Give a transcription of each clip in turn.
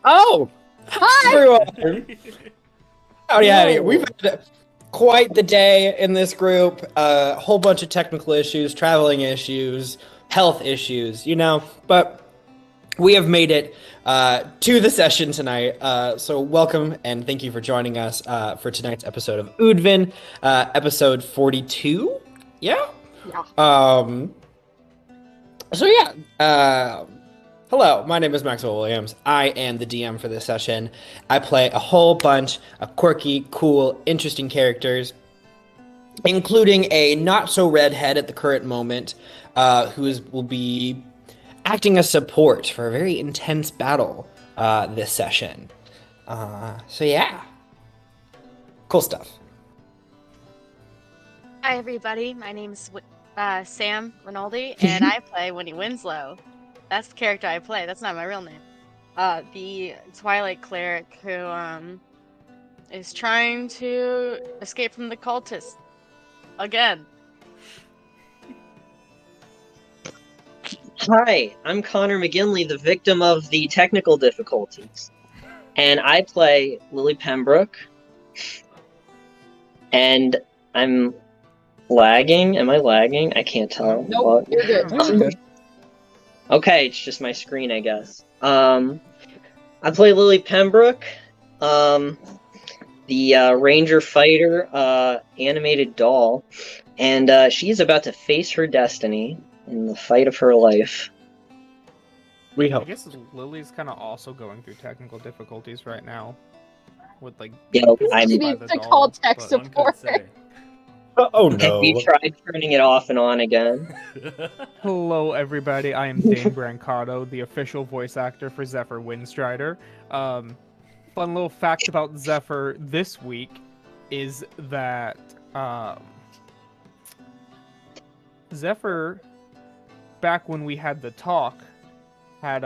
Oh, Hi! everyone! Howdy, howdy. We've had quite the day in this group. A whole bunch of technical issues, traveling issues, health issues, but we have made it to the session tonight. So welcome and thank you for joining us for tonight's episode of Oodvin, episode 42. Yeah? Yeah. So yeah, hello, my name is Maxwell Williams. I am the DM for this session. I play a whole bunch of quirky, cool, interesting characters, including a not-so-redhead at the current moment, will be acting as support for a very intense battle this session. So yeah, cool stuff. Hi, everybody. My name's Sam Rinaldi, and I play Winnie Winslow. That's the character I play. That's not my real name. The Twilight cleric who is trying to escape from the cultists again. Hi, I'm Connor McGinley, the victim of the technical difficulties. And I play Lily Pembroke. And I'm lagging. Am I lagging? I can't tell. Nope, you're good. Okay, it's just my screen, I guess. I play Lily Pembroke, the Ranger Fighter animated doll. And she's about to face her destiny in the fight of her life. We I hope. guess Lily's kind of also going through technical difficulties right now. With Yeah, She needs to call tech support. Oh no. We tried turning it off and on again. Hello, everybody. I am Dane Brancato, the official voice actor for Zephyr Windstrider. Fun little fact about Zephyr this week is that Zephyr, back when we had the talk, had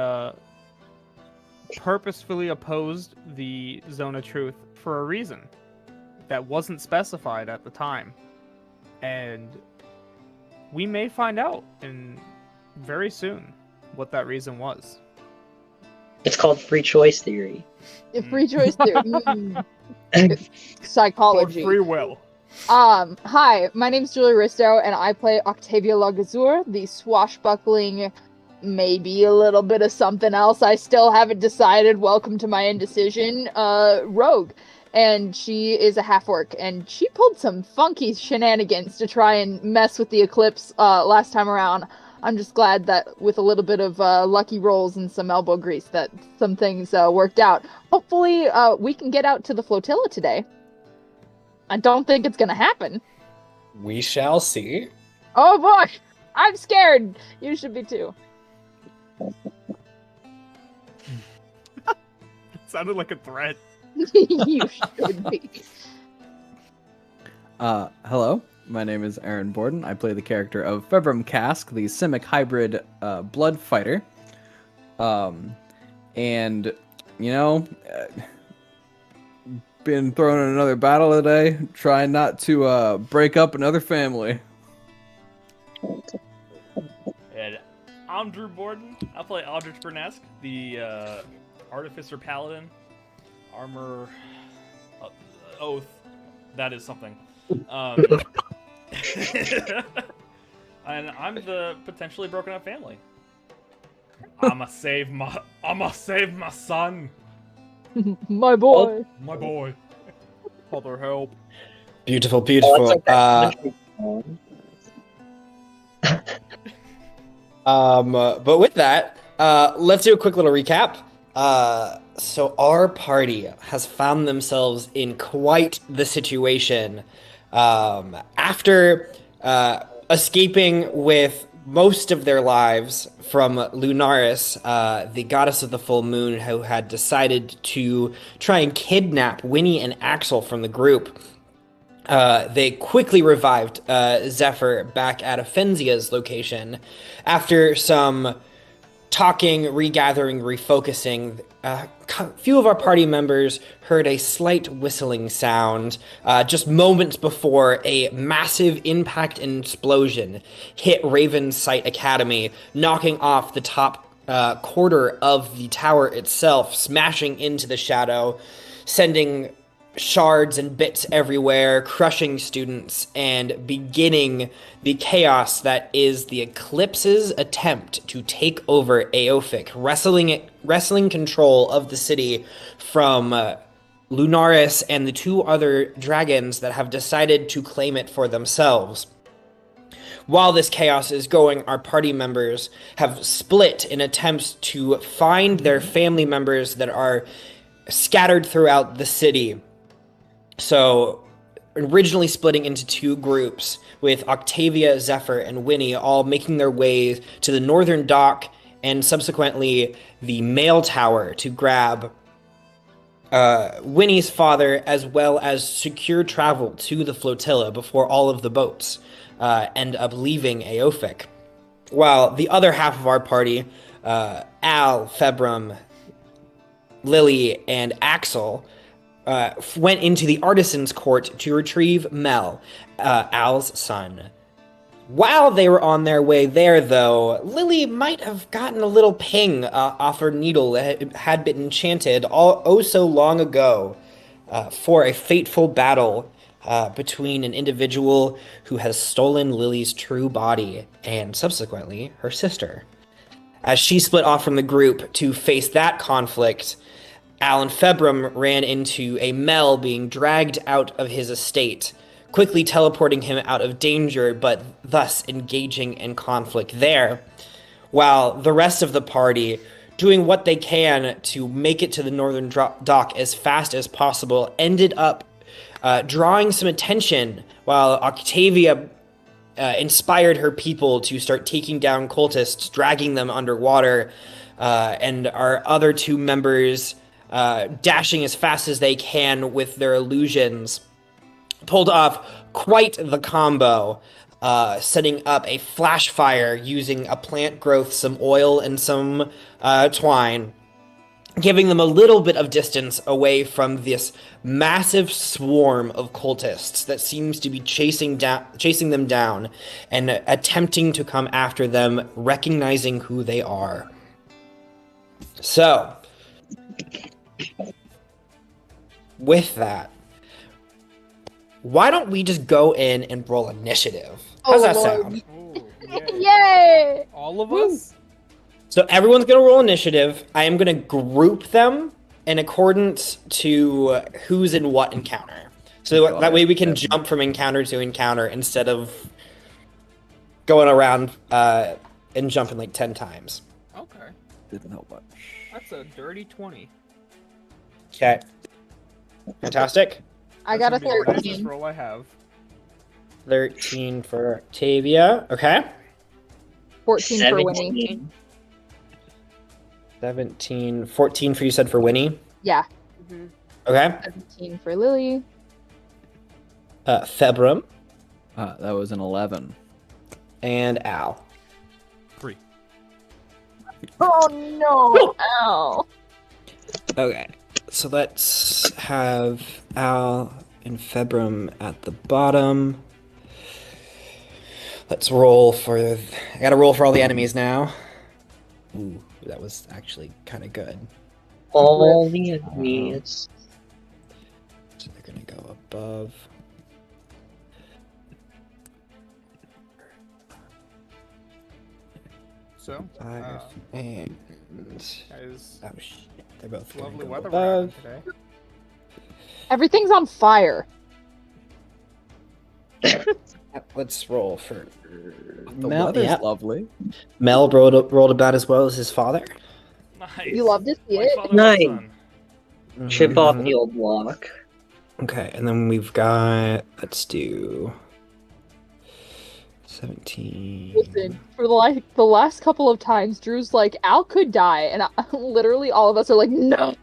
purposefully opposed the Zone of Truth for a reason that wasn't specified at the time. And we may find out very soon what that reason was. It's called free choice theory. Free choice theory. Psychology. Free will. Hi, my name's Julie Risto, and I play Octavia Lagazur, the swashbuckling, maybe a little bit of something else. I still haven't decided. Welcome to my indecision. Rogue. And she is a half-orc, and she pulled some funky shenanigans to try and mess with the Eclipse last time around. I'm just glad that with a little bit of lucky rolls and some elbow grease that some things worked out. Hopefully we can get out to the flotilla today. I don't think it's gonna happen. We shall see. Oh boy! I'm scared! You should be too. It sounded like a threat. You should be. Hello, my name is Aaron Borden. I play the character of Februm Cask, the Simic hybrid blood fighter. And, been thrown in another battle today, trying not to break up another family. And I'm Drew Borden. I play Aldrich Bernesk, the Artificer Paladin. Armor Oath. That is something. And I'm the potentially broken up family. I'ma save my son. My boy. My boy. Father help. Beautiful, beautiful. But with that, let's do a quick little recap. So our party has found themselves in quite the situation. After escaping with most of their lives from Lunaris, the goddess of the full moon, who had decided to try and kidnap Winnie and Axel from the group, they quickly revived Zephyr back at Ophenzia's location. After some talking, regathering, refocusing, a few of our party members heard a slight whistling sound just moments before a massive impact and explosion hit Raven Sight Academy, knocking off the top quarter of the tower itself, smashing into the shadow, sending shards and bits everywhere, crushing students, and beginning the chaos that is the Eclipse's attempt to take over Aophic, wrestling control of the city from Lunaris and the two other dragons that have decided to claim it for themselves. While this chaos is going, our party members have split in attempts to find their family members that are scattered throughout the city. So, originally splitting into two groups, with Octavia, Zephyr, and Winnie all making their way to the northern dock and subsequently the mail tower to grab Winnie's father, as well as secure travel to the flotilla before all of the boats end up leaving Aophic. While the other half of our party, Al, Februm, Lily, and Axel, went into the artisan's court to retrieve Mel, Al's son. While they were on their way there, though, Lily might have gotten a little ping off her needle that had been enchanted so long ago for a fateful battle between an individual who has stolen Lily's true body and subsequently her sister. As she split off from the group to face that conflict, Al and Februm ran into a Mel being dragged out of his estate, quickly teleporting him out of danger, but thus engaging in conflict there, while the rest of the party, doing what they can to make it to the northern dock as fast as possible, ended up drawing some attention while Octavia inspired her people to start taking down cultists, dragging them underwater, and our other two members dashing as fast as they can with their illusions, pulled off quite the combo, setting up a flash fire using a plant growth, some oil, and some twine, giving them a little bit of distance away from this massive swarm of cultists that seems to be chasing them down and attempting to come after them, recognizing who they are. So, with that, why don't we just go in and roll initiative? How's that sound? Ooh, Yay! All of us? So everyone's going to roll initiative. I am going to group them in accordance to who's in what encounter. So that way we can jump from encounter to encounter instead of going around and jumping like 10 times. Okay. Didn't help much. That's a dirty 20. Okay. Fantastic. I got a That's gonna be the nicest 13. roll I have. 13 for Octavia. Okay. 14 for Winnie. 17. 17. 14 for you said for Winnie. Yeah. Mhm. Okay. 17 for Lily. Februm That was an 11. and Al. 3. Oh no! Ow. Okay. So let's have Al and Februm at the bottom. Let's roll for... I gotta roll for all the enemies now. Ooh, that was actually kind of good. All the enemies. So they're gonna go above. So, 5 and... guys, Oh shit, they're both gonna lovely go weather we're having above. today. Everything's on fire. Let's roll for The Mel. weather's Yeah. lovely. Mel rolled about as well as his father. Nice. You love to see My it. father, my Nice. son. Chip off Mhm. the old block. Okay, and then we've got, let's do 17. Listen, for the last couple of times, Drew's like, Al could die, and literally all of us are like, no,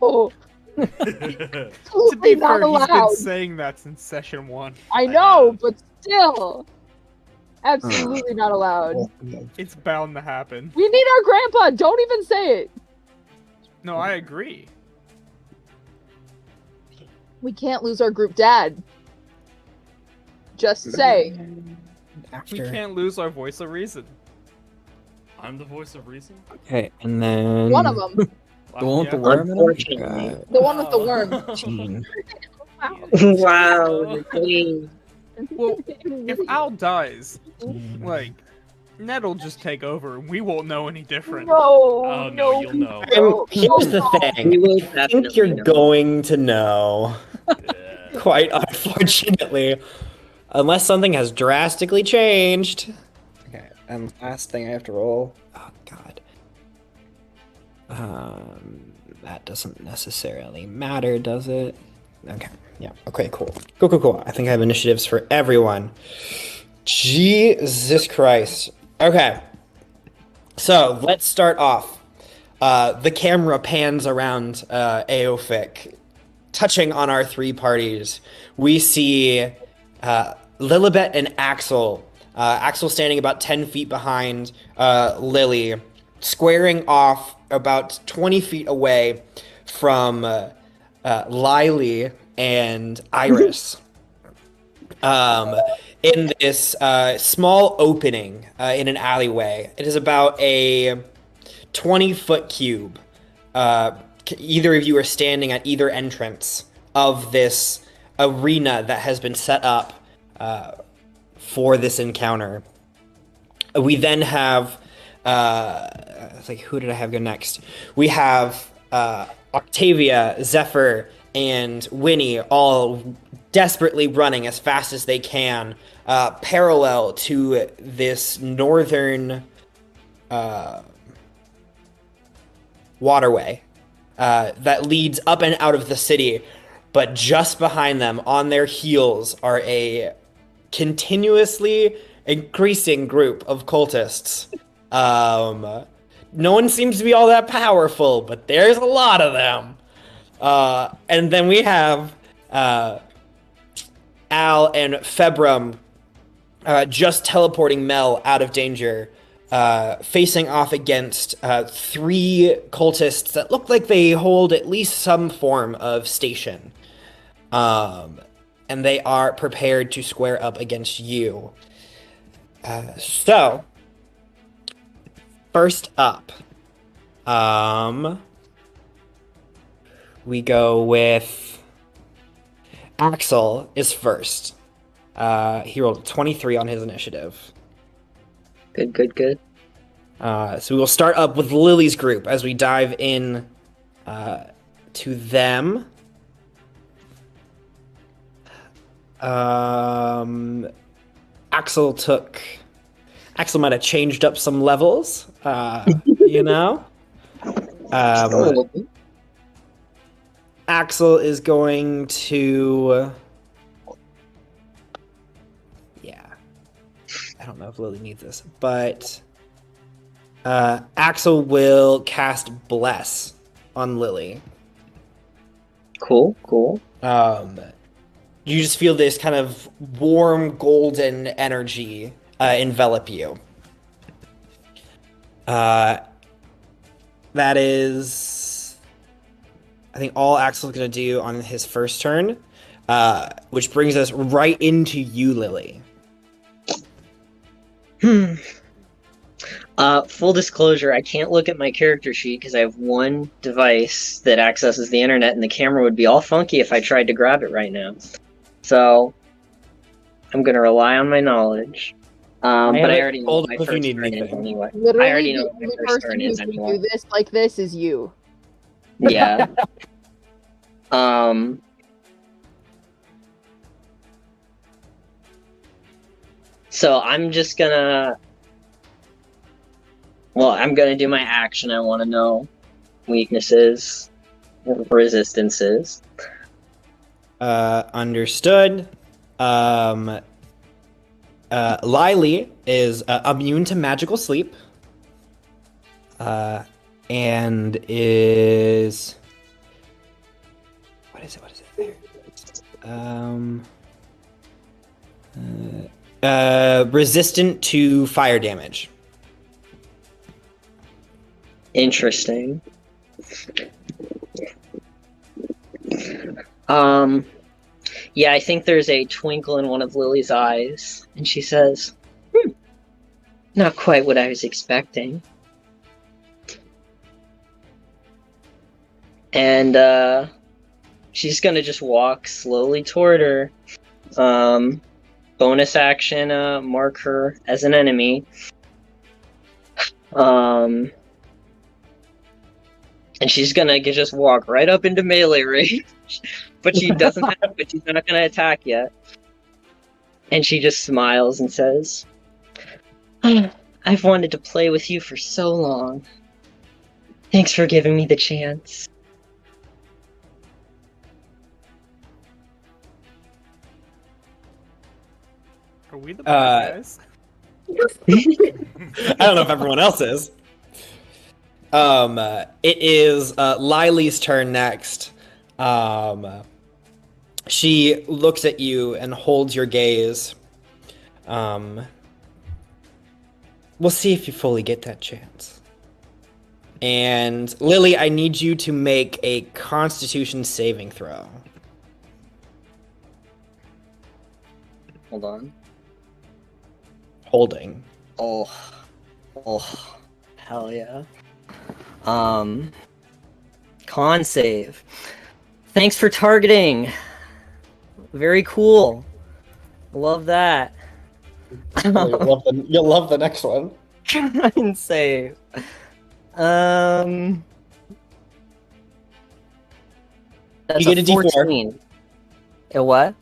To absolutely be not fair, he's been allowed. saying that since session 1. I know, but still, absolutely not allowed. It's bound to happen. We need our grandpa. Don't even say it. No, I agree. We can't lose our group dad. Just say. We After. can't lose our voice of reason. I'm the voice of reason. Okay, and then One of them. The one with the Yeah. worm in it? Unfortunately. The one with the worm. Oh. 18. Wow. Wow, No. the queen. Well, if Al dies, like, Ned will just take over and we won't know any different. No, Oh, no, no, you'll know. no, Here's the no. thing. We will I think definitely you're know. going to know, Yeah. quite unfortunately, unless something has drastically changed. Okay, and last thing I have to roll. Oh God. That doesn't necessarily matter, does it? Okay. Yeah. Okay. Cool. Cool. I think I have initiatives for everyone. Jesus Christ. Okay. So let's start off. The camera pans around Aofic, touching on our three parties. We see Lilibet and Axel. Axel standing about 10 feet behind Lily, squaring off about 20 feet away from Lily and Iris. In this small opening in an alleyway. It is about a 20-foot cube. Either of you are standing at either entrance of this arena that has been set up for this encounter. We then have, who did I have go next? We have Octavia, Zephyr, and Winnie all desperately running as fast as they can, parallel to this northern waterway that leads up and out of the city. But just behind them, on their heels, are a continuously increasing group of cultists. No one seems to be all that powerful, but there's a lot of them. And then we have Al and Februm just teleporting Mel out of danger, facing off against three cultists that look like they hold at least some form of station. And they are prepared to square up against you. So, first up, we go with Axel is first. He rolled 23 on his initiative. Good. So we will start up with Lily's group as we dive in to them. Axel might have changed up some levels, you know? Axel is going to... Yeah. I don't know if Lily needs this, but... Axel will cast Bless on Lily. Cool. You just feel this kind of warm golden energy envelop you. That is, I think, all Axel's going to do on his first turn, which brings us right into you, Lily. Full disclosure, I can't look at my character sheet because I have one device that accesses the internet, and the camera would be all funky if I tried to grab it right now. So, I'm going to rely on my knowledge. But I already know what my first turn is anyway. Literally, I already know what my the first person turn who is can anyway. do this like this is you. Yeah. So I'm just gonna... Well, I'm gonna do my action. I want to know weaknesses, resistances. Understood. Lily is immune to magical sleep. And is... What is it? Resistant to fire damage. Interesting. Yeah, I think there's a twinkle in one of Lily's eyes, and she says, Not quite what I was expecting. And she's gonna just walk slowly toward her. Bonus action, mark her as an enemy. And she's gonna just walk right up into melee range, but she doesn't have. But she's not gonna attack yet. And she just smiles and says, "I've wanted to play with you for so long. Thanks for giving me the chance." Are we the bad guys? I don't know if everyone else is. It is Lily's turn next. She looks at you and holds your gaze. We'll see if you fully get that chance. And Lily, I need you to make a Constitution saving throw. Hold on. Holding. Oh, hell yeah. Con save. Thanks for targeting. Very cool. Love that. You'll love the next one. Con save. That's You get a D4. 14. A what?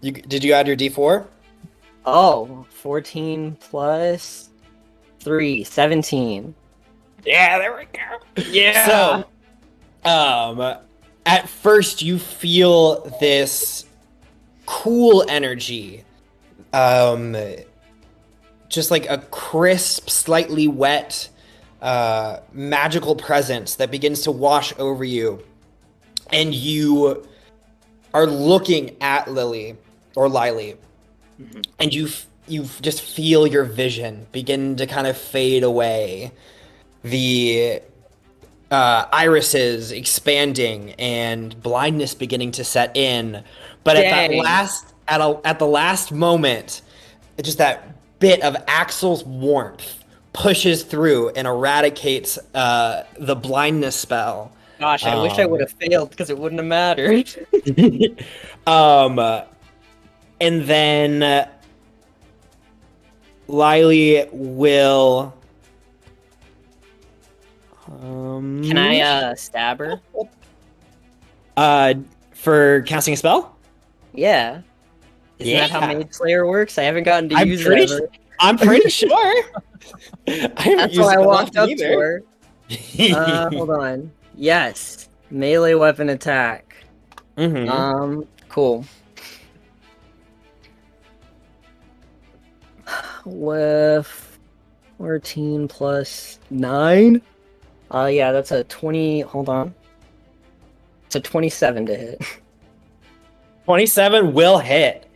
Did you add your D4? Oh, 14 plus 3, 17. Yeah, there we go. Yeah. So, at first you feel this cool energy, just like a crisp, slightly wet, magical presence that begins to wash over you, and you are looking at Lily or Lily, and you just feel your vision begin to kind of fade away. The irises expanding and blindness beginning to set in, but at the last moment, just that bit of Axel's warmth pushes through and eradicates the blindness spell. Gosh, I wish I would have failed because it wouldn't have mattered. And then Lily will. Can I stab her? For casting a spell? Yeah. Isn't that how Mage Slayer works? I haven't gotten to use it ever. I'm pretty sure. I haven't That's used why I it walked up either. to her. Hold on. Yes. Melee weapon attack. Cool. With 14 plus 9? Yeah, that's a 20. Hold on. It's a 27 to hit. 27 will hit.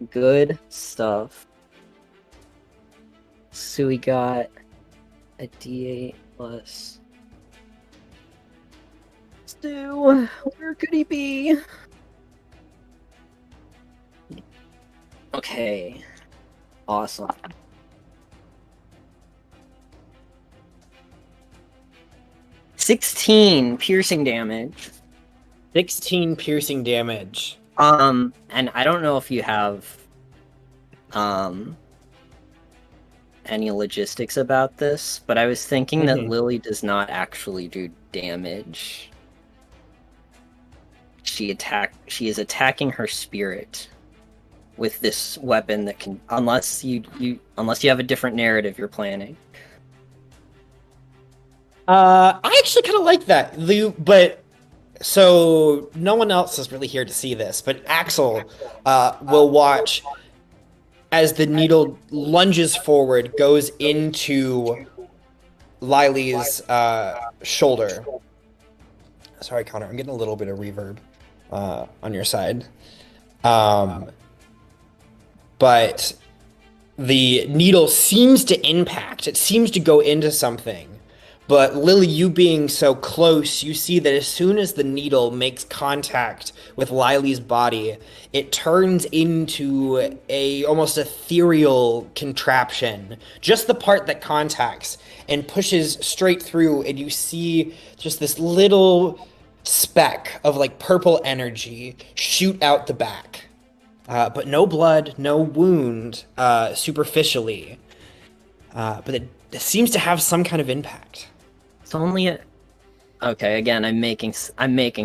Good stuff. So we got a D8 plus. Stu, where could he be? Okay. Awesome. $16 piercing damage. 16 piercing damage. And I don't know if you have any logistics about this, but I was thinking that Lily does not actually do damage. She is attacking her spirit with this weapon that can, unless you have a different narrative you're planning. I actually kind of like that, Lou, but so no one else is really here to see this, but Axel will watch as the needle lunges forward, goes into Lily's shoulder. Sorry, Connor, I'm getting a little bit of reverb on your side. But the needle seems to impact. It seems to go into something, But Lily, you being so close, you see that as soon as the needle makes contact with Lily's body, it turns into a almost ethereal contraption. Just the part that contacts and pushes straight through, and you see just this little speck of like purple energy shoot out the back. But no blood, no wound, superficially. But it seems to have some kind of impact. It's only a. Okay, again, I'm making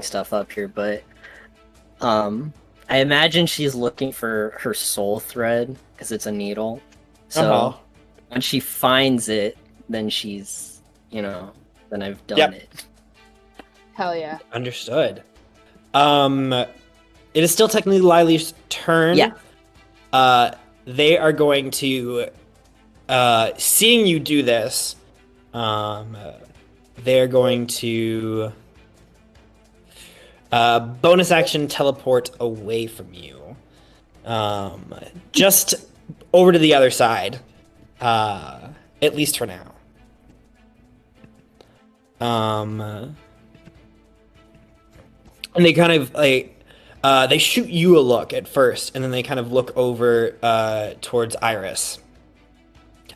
stuff up here, but I imagine she's looking for her soul thread because it's a needle. So Uh-huh. when she finds it, then she's, then I've done Yep. it. Hell yeah. Understood. It is still technically Lily's turn. Yeah. They are going to, seeing you do this, they're going to bonus action teleport away from you. Just over to the other side. At least for now. And they kind of like they shoot you a look at first, and then they kind of look over towards Iris.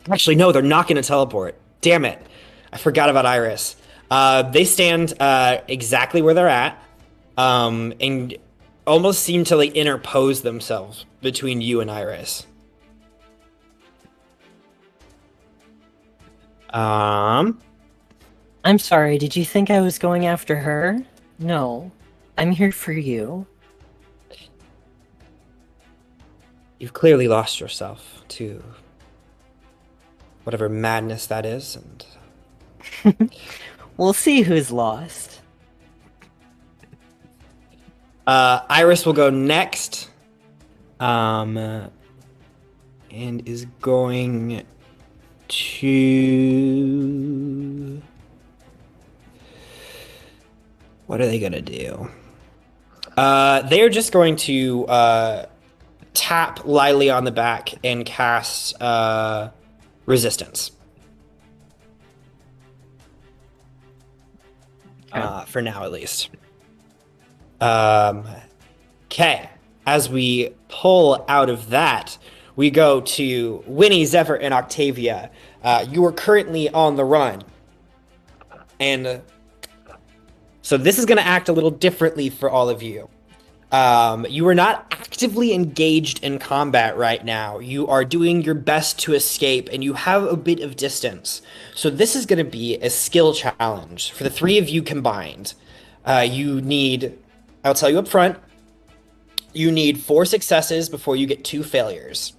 Actually, no, they're not going to teleport. Damn it. I forgot about Iris. They stand exactly where they're at, and almost seem to like interpose themselves between you and Iris. I'm sorry, did you think I was going after her? No. I'm here for you. You've clearly lost yourself to whatever madness that is, and We'll see who's lost. Iris will go next, and is going to. What are they gonna do? They are just going to tap Lily on the back and cast resistance. For now, at least. Okay. As we pull out of that, we go to Winnie, Zephyr, and Octavia. You are currently on the run. And so this is going to act a little differently for all of you. You are not actively engaged in combat right now. You are doing your best to escape, and you have a bit of distance. So this is going to be a skill challenge for the three of you combined. You need, I'll tell you up front, you need 4 successes before you get 2 failures.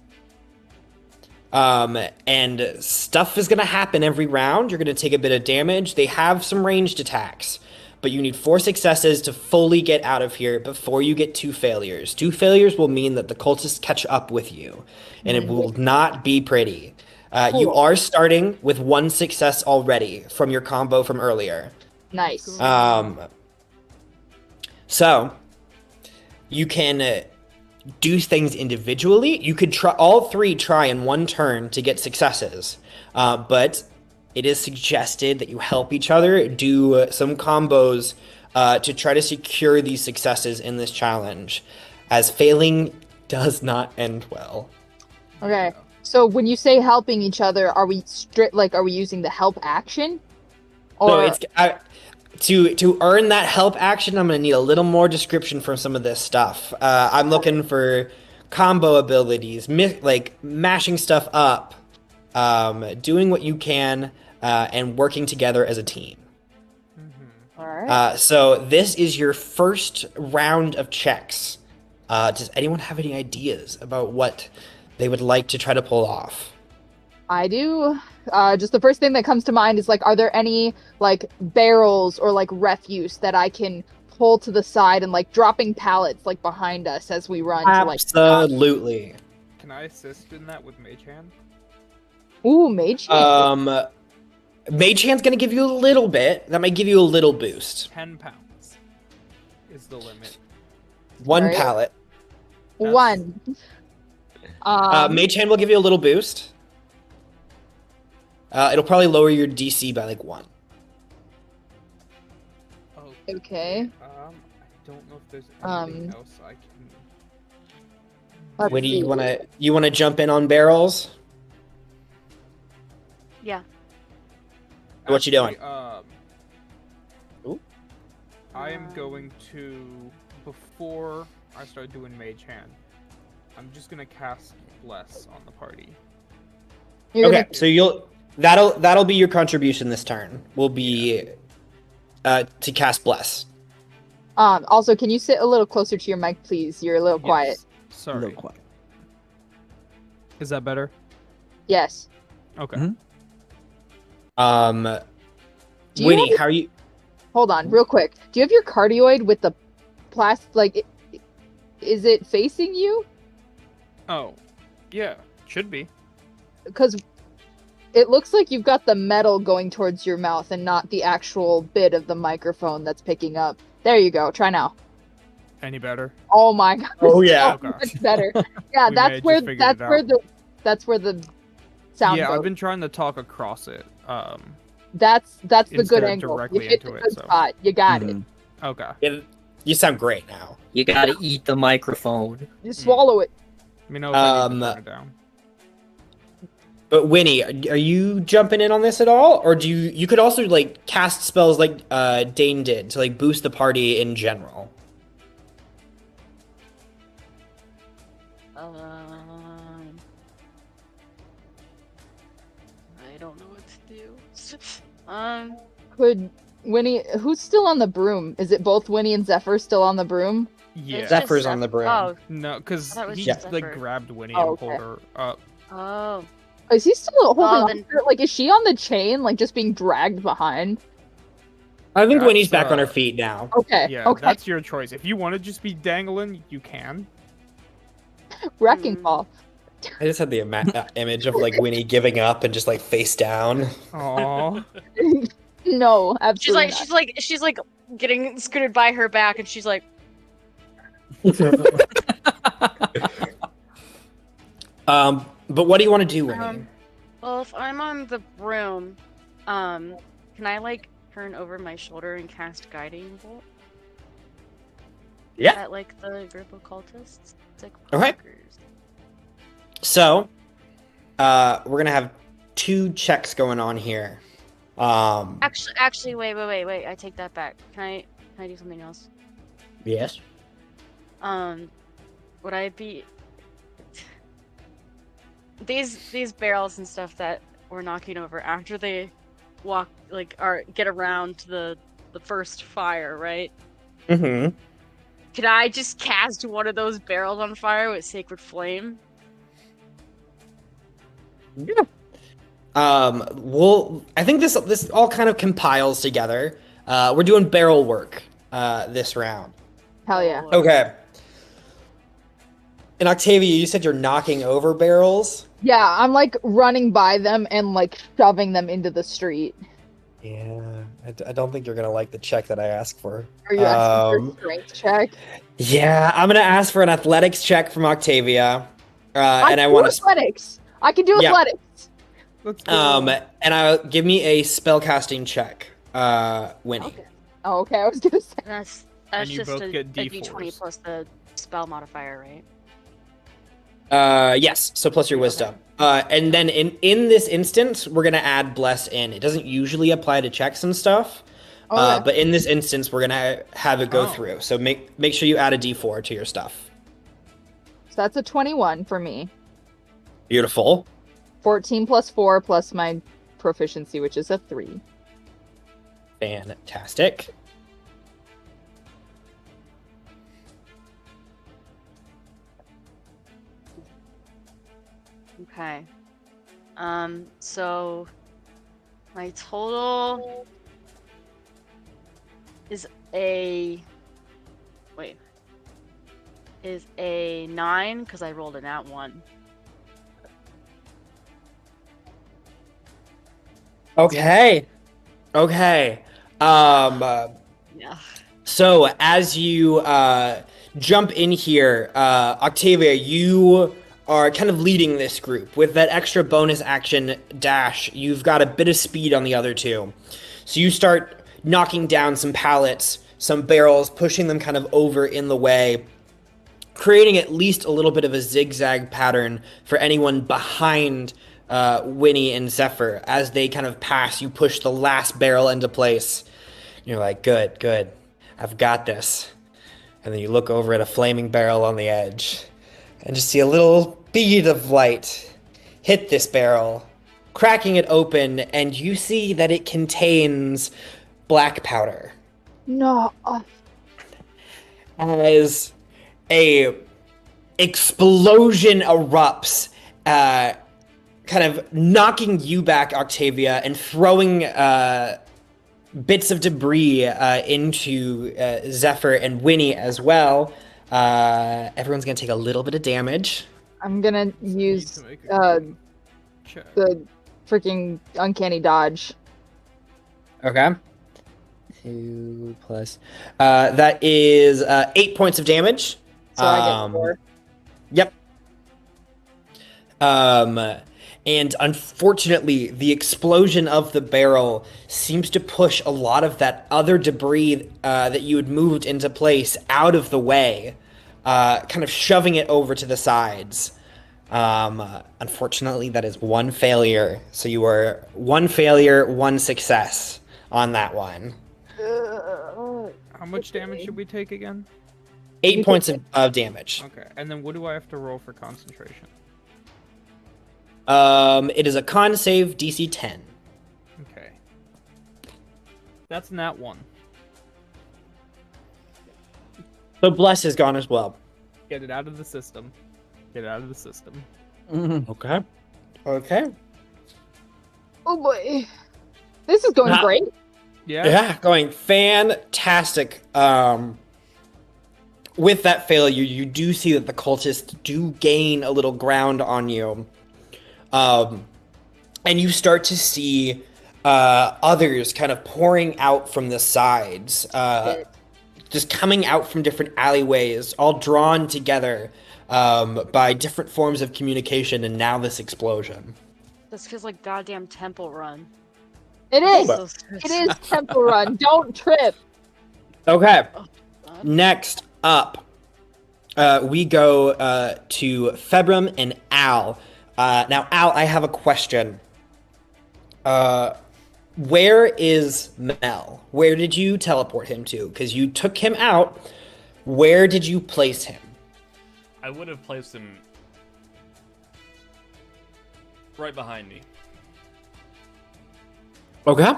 And stuff is going to happen every round. You're going to take a bit of damage. They have some ranged attacks. But you need 4 successes to fully get out of here before you get 2 failures. 2 failures will mean that the cultists catch up with you, and it will not be pretty. You are starting with 1 success already from your combo from earlier. Nice. So you can do things individually. You could try all 3 try in 1 turn to get successes, but it is suggested that you help each other do some combos to try to secure these successes in this challenge, as failing does not end well. Okay. So when you say helping each other, are we are we using the help action? So it's to earn that help action, I'm going to need a little more description for some of this stuff. I'm looking for combo abilities, like mashing stuff up, doing what you can, and working together as a team. All right. So this is your first round of checks. Does anyone have any ideas about what they would like to try to pull off? I do. Just the first thing that comes to mind is are there any barrels or refuse that I can pull to the side and dropping pallets behind us as we run to Absolutely. Can I assist in that with Mage Hand? Ooh, mage hand. Mage Hand's gonna give you a little bit. That might give you a little boost. 10 pounds is the limit. 1 Alright. pallet. One. Mage Hand will give you a little boost. It'll probably lower your DC by 1. Okay. I don't know if there's anything Um, else I can. Let's Winnie, see. you wanna jump in on barrels? Yeah. What you doing? Ooh. I am going to, before I start doing Mage Hand, I'm just gonna cast Bless on the party. You're Okay, gonna so that'll be your contribution this turn. Will be to cast bless. also, can you sit a little closer to your mic, please? You're a little quiet. Yes. A Sorry. little quiet. Is that better? Yes. Okay. Mhm. Do you Winnie, have- how are you? Hold on, real quick. Do you have your cardioid with the is it facing you? Oh, yeah, should be. Because it looks like you've got the metal going towards your mouth and not the actual bit of the microphone that's picking up. There you go. Try now. Any better? Oh my god. Oh, yeah. So much better. Yeah, We may that's have where just figured it that's where the sound Yeah, goes. I've been trying to talk across it. That's the instead good of angle. You directly hit into the it, good so- spot. You got it. Mhm. Okay. You sound great now. You gotta eat the microphone. Just swallow it. Let me know if I need to turn it down. But Winnie, are you jumping in on this at all, or you could also like cast spells like Dane did to like boost the party in general? I don't know what to do. Could Winnie who's still on the broom? Is it both Winnie and Zephyr still on the broom? Yeah. It's Zephyr's just on the broom. Oh, No, because I thought it was he just like Zephyr. grabbed Winnie Oh, and pulled okay. her up. oh. Is he still holding on then- to her? Like, is she on the chain, like just being dragged behind? I think That's, Winnie's back on her feet now. Okay. Yeah, okay. that's your choice. If you want to just be dangling, you can. Wrecking ball. I just had the image of like Winnie giving up and just like face down. Aww. No, absolutely. She's like getting scooted by her back, and she's like, But what do you want to do, Winnie? well, if I'm on the broom, can I like turn over my shoulder and cast guiding bolt Yeah. at like the group of cultists? It's like Okay. pokers. So, we're gonna have two checks going on here. Actually, wait. I take that back. Can I do something else? Yes. Would I be these barrels and stuff that we're knocking over after they walk get around to the first fire, right? Mm-hmm. Could I just cast one of those barrels on fire with sacred flame? Yeah. I think this all kind of compiles together. We're doing barrel work this round. Hell yeah. Okay. And Octavia, you said you're knocking over barrels. Yeah, I'm like running by them and like shoving them into the street. Yeah, I don't think you're gonna like the check that I asked for. Are you asking for a strength check? Yeah, I'm gonna ask for an athletics check from Octavia, and I can want do athletics. I can do Yeah. athletics. Let's go. and I'll give me a spellcasting check, Winnie. Okay. Oh, okay. I was gonna say. That's And you just both a get D20 D4s. plus the spell modifier, right? Yes, so plus your wisdom. And then in this instance, we're gonna add bless in. It doesn't usually apply to checks and stuff, Okay. but in this instance, we're gonna have it go Oh. through. So make sure you add a D4 to your stuff. So that's a 21 for me. Beautiful. 14 plus 4 plus my proficiency, which is a 3. Fantastic. Okay. So my total is a 9 because I rolled a nat 1. Okay. Okay. Yeah. So as you jump in here, Octavia, you are kind of leading this group with that extra bonus action dash. You've got a bit of speed on the other two, so you start knocking down some pallets, some barrels, pushing them kind of over in the way, creating at least a little bit of a zigzag pattern for anyone behind Winnie and Zephyr. As they kind of pass, you push the last barrel into place. You're like, good, good. I've got this. And then you look over at a flaming barrel on the edge and just see a little bead of light hit this barrel, cracking it open, and you see that it contains black powder. No. As a explosion erupts, kind of knocking you back, Octavia, and throwing bits of debris into Zephyr and Winnie as well. Everyone's gonna take a little bit of damage. I'm gonna use to make a check. the freaking uncanny dodge. Okay. 2 plus. That is 8 points of damage. So I get 4. Yep. And unfortunately, the explosion of the barrel seems to push a lot of that other debris that you had moved into place out of the way, kind of shoving it over to the sides. Unfortunately, that is 1 failure. So you are 1 failure, 1 success on that one. How much damage should we take again? 8 points of damage. Okay, and then what do I have to roll for concentration? It is a con save DC 10. Okay. That's nat 1. So Bless is gone as well. Get it out of the system. Get it out of the system. Okay. Okay. Oh boy. This is going great. Yeah. Going fantastic. With that failure, you do see that the cultists do gain a little ground on you. And you start to see others kind of pouring out from the sides, just coming out from different alleyways, all drawn together by different forms of communication, and now this explosion. This feels like goddamn Temple Run. It is. So It is Temple Run. Don't trip. Okay. Next up, we go to Februm and Al. Now, Al, I have a question. Where is Mel? Where did you teleport him to? Because you took him out. Where did you place him? I would have placed him right behind me. Okay.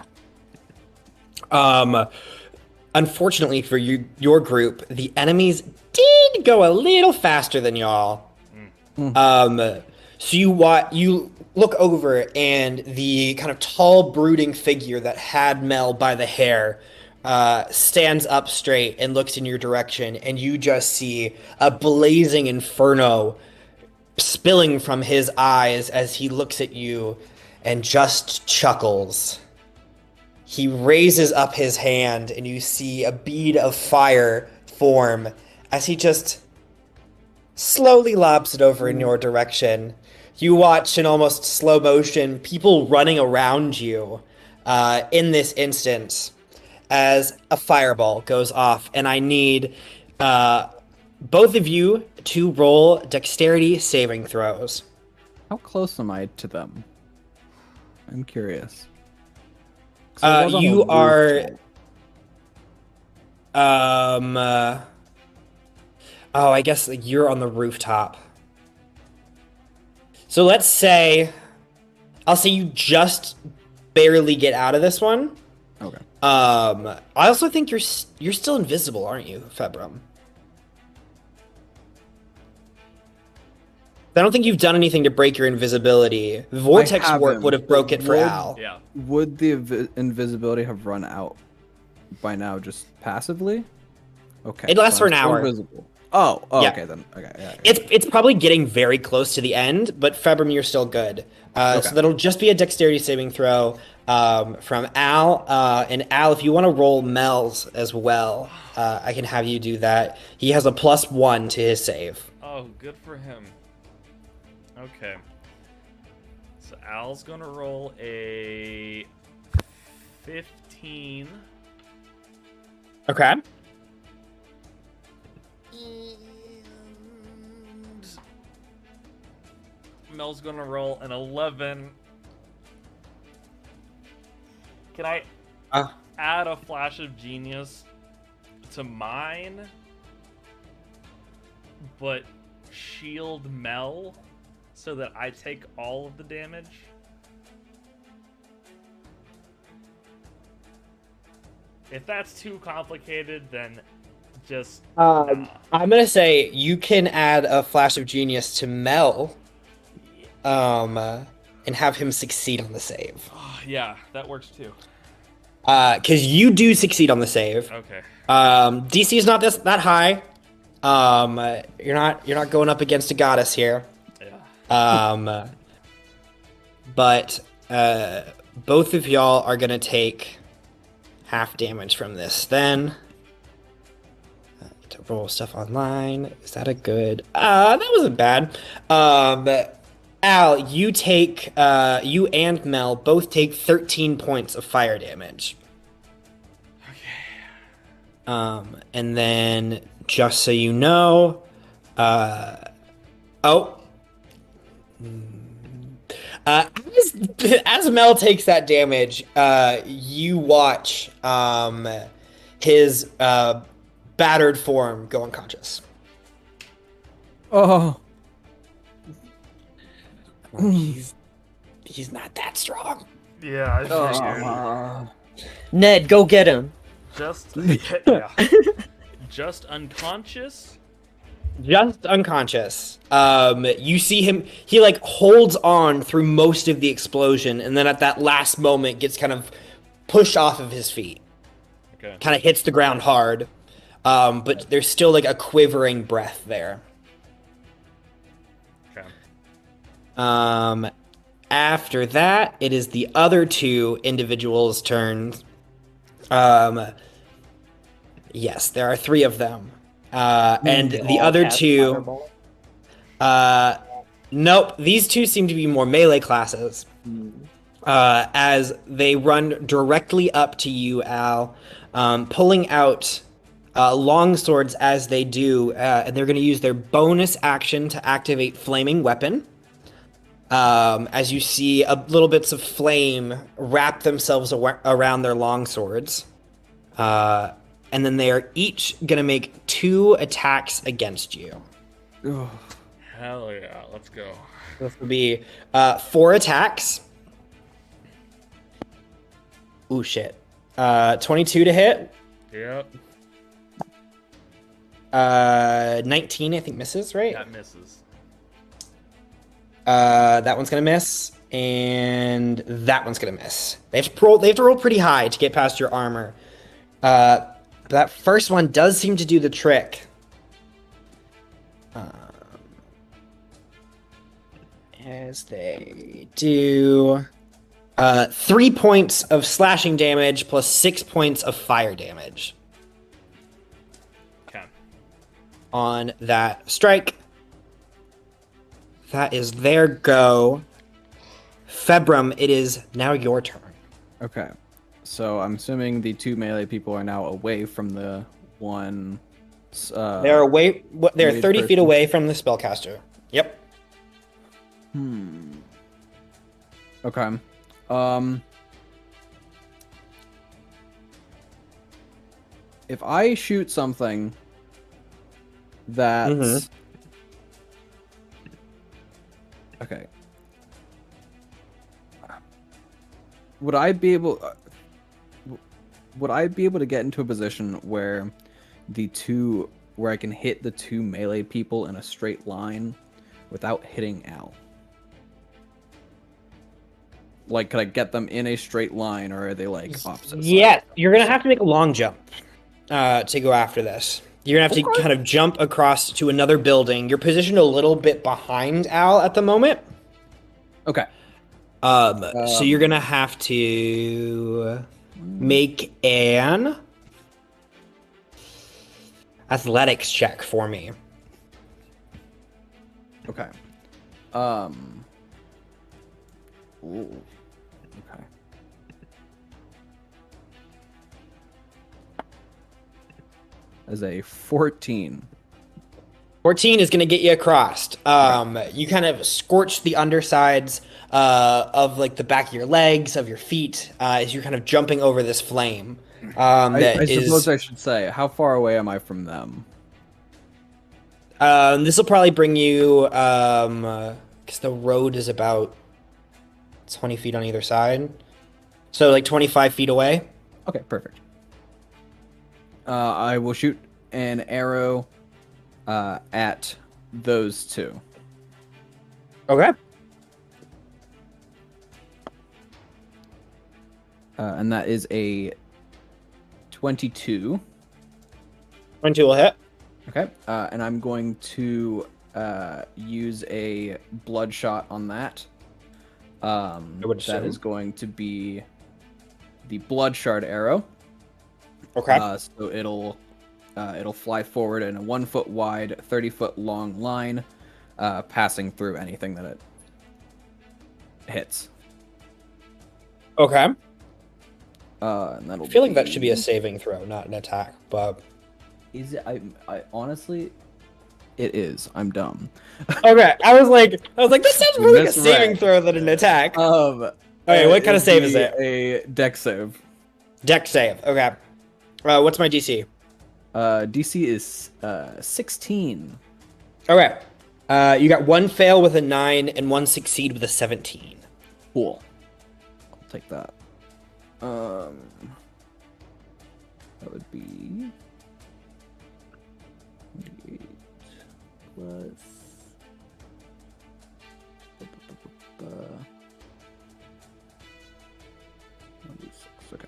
Unfortunately for your group, the enemies did go a little faster than y'all. So you look over, and the kind of tall, brooding figure that had Mel by the hair stands up straight and looks in your direction, and you just see a blazing inferno spilling from his eyes as he looks at you and just chuckles. He raises up his hand, and you see a bead of fire form as he just slowly lobs it over in your direction. You watch in almost slow motion people running around you in this instance as a fireball goes off, and I need both of you to roll dexterity saving throws. How close am I to them? I'm curious. 'Cause I was on a You are rooftop. I guess like, you're on the rooftop. So let's say, I'll say you just barely get out of this one. Okay. I also think you're still invisible, aren't you, Februm? I don't think you've done anything to break your invisibility. Vortex warp haven't. would have broke it for Would- Al. Yeah. Would the invisibility have run out by now just passively? Okay. It lasts so for I'm an still hour. Invisible. Oh, Yeah. okay then. Okay. Yeah. It's probably getting very close to the end, but Februm, you're still good. Okay. So that'll just be a dexterity saving throw from Al. And Al, if you want to roll Mel's as well, I can have you do that. He has a +1 to his save. Oh, good for him. Okay. So Al's gonna roll a 15 Okay. And Mel's gonna roll an 11. Can I Uh, add a flash of genius to mine, but shield Mel so that I take all of the damage? If that's too complicated, then just nah. I'm gonna say you can add a flash of genius to Mel, and have him succeed on the save. Oh, yeah, that works too. Because you do succeed on the save. Okay. DC is not that high. You're not going up against a goddess here. Yeah. But both of y'all are gonna take half damage from this. Then to roll stuff online. Is that a good? That wasn't bad. Al, you take you and Mel both take 13 points of fire damage. Okay. And then just so you know, as Mel takes that damage, you watch his battered form go unconscious. Oh. He's not that strong. Yeah, I figured. Ned, go get him. Just yeah. Just unconscious. Just unconscious. You see him, he like holds on through most of the explosion, and then at that last moment gets kind of pushed off of his feet. Okay. Kind of hits the ground hard. But there's still like a quivering breath there. Okay. After that, it is the other two individuals' turns. Yes, there are three of them. And the other two... Nope, these two seem to be more melee classes. As they run directly up to you, Al, pulling out long swords as they do, and they're going to use their bonus action to activate Flaming Weapon. As you see little bits of flame wrap themselves around their long swords. And then they are each going to make 2 attacks against you. Hell yeah, let's go. This will be 4 attacks. Ooh, shit. 22 to hit. Yep. 19, I think, misses, right? That misses. That one's gonna miss, and that one's gonna miss. They have to roll pretty high to get past your armor. But that first one does seem to do the trick. As they do 3 points of slashing damage plus 6 points of fire damage. Okay. On that strike. That is their go. Februm, it is now your turn. Okay. So I'm assuming the 2 melee people are now away from the one. They're 30 feet away from the spellcaster. Yep. Okay. If I shoot something that's okay, would I be able to get into a position where I can hit the 2 melee people in a straight line without hitting Al? Like, could I get them in a straight line, or are they like opposite? Yeah, you're gonna have to make a long jump to go after this. You're gonna have to kind of jump across to another building. You're positioned a little bit behind Al at the moment. Okay. So you're gonna have to make an athletics check for me. Okay. Ooh. Okay. as a 14. 14 is going to get you across. You kind of scorch the undersides of like the back of your legs, of your feet, as you're kind of jumping over this flame. I suppose I should say, how far away am I from them? This will probably bring you, because the road is about 20 feet on either side. So like 25 feet away. Okay, perfect. I will shoot an arrow at those two. Okay. And that is a 22. 22 will hit. Okay. And I'm going to use a bloodshot on that. That is going to be the blood shard arrow. Okay. So it'll fly forward in a 1 foot wide, 30-foot long line, passing through anything that it hits. Okay. And that'll I feel like that should be a saving throw, not an attack. But Is it? I honestly, it is. I'm dumb. okay, I was like, this sounds more like a That's saving right. throw than an attack. Okay, what kind of save is it? A deck save. Deck save. Okay. What's my DC? DC is 16. Okay. You got one fail with a 9 and one succeed with a 17. Cool. I'll take that. That would be 28 plus. Okay.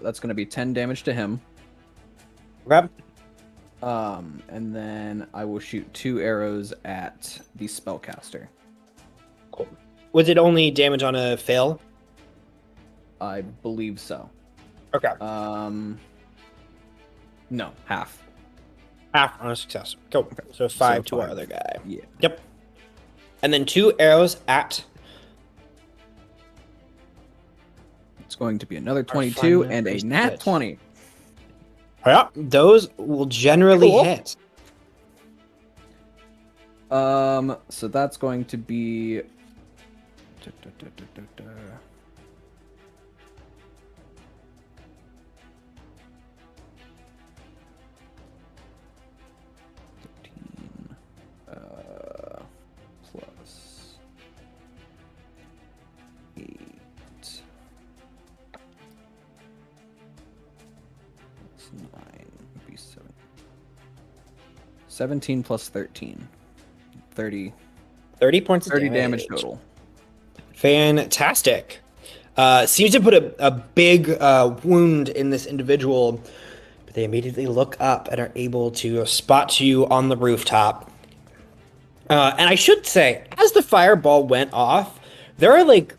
That's going to be 10 damage to him. Okay. And then I will shoot 2 arrows at the spellcaster. Cool. Was it only damage on a fail? I believe so. Okay. No, half. Half on a success. Cool. So 5 to our 5. other guy. Yeah. Yep. And then 2 arrows at. It's going to be another 22 fun and a numbers nat hit. 20. Yeah, those will generally Cool. hit. So that's going to be. Plus 8. That's 9. Would be 7. 17 plus 13. 30. 30 points of 30 damage total. Fantastic. Seems to put a big wound in this individual, but they immediately look up and are able to spot you on the rooftop. And I should say, as the fireball went off, there are like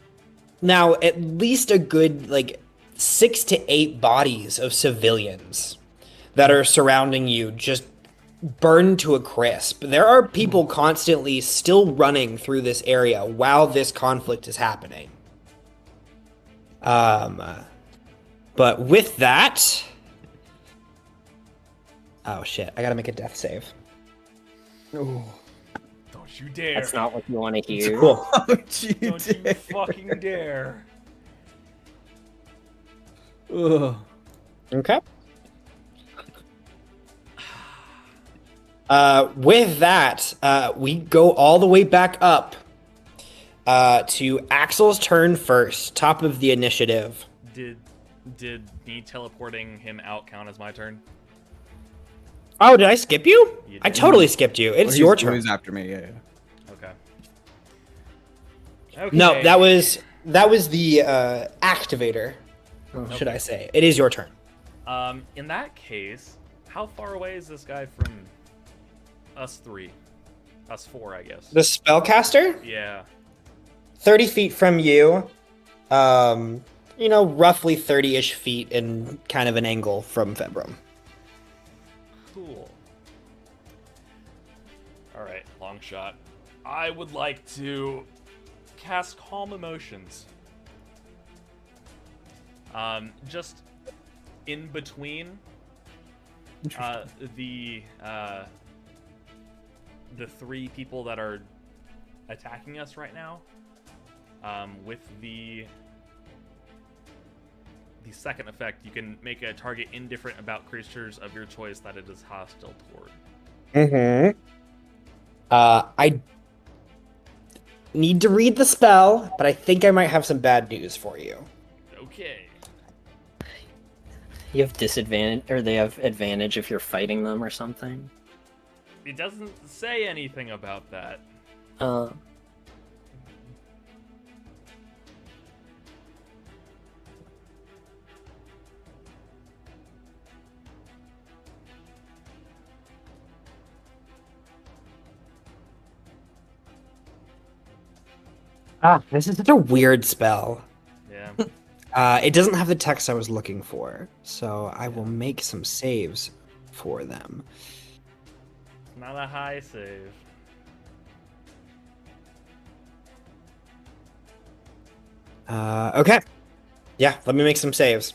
now at least a good like 6 to 8 bodies of civilians that are surrounding you, just burned to a crisp. There are people constantly still running through this area while this conflict is happening. But with that, oh shit, I gotta make a death save. Don't you dare. That's not what you want to hear. Cool. Don't you fucking dare. Ugh. Okay. With that, we go all the way back up to Axel's turn first, top of the initiative. Did me teleporting him out count as my turn? Oh, did I skip you? You I did. totally skipped you. It's your turn. He's after me, yeah. Okay. No, that was the activator. Should I say? It is your turn. In that case, how far away is this guy from us 3? Us 4, I guess. The spellcaster, Yeah. 30 feet from you. Roughly 30-ish feet in kind of an angle from Februm. Cool. All right, long shot. I would like to cast Calm Emotions. Just in between the 3 people that are attacking us right now. With the second effect, you can make a target indifferent about creatures of your choice that it is hostile toward. Mm-hmm. I need to read the spell, but I think I might have some bad news for you. Okay. You have disadvantage, or they have advantage if you're fighting them or something. It doesn't say anything about that. This is such a weird spell. Yeah. It doesn't have the text I was looking for, so I will make some saves for them. It's not a high save. Okay. Yeah, let me make some saves.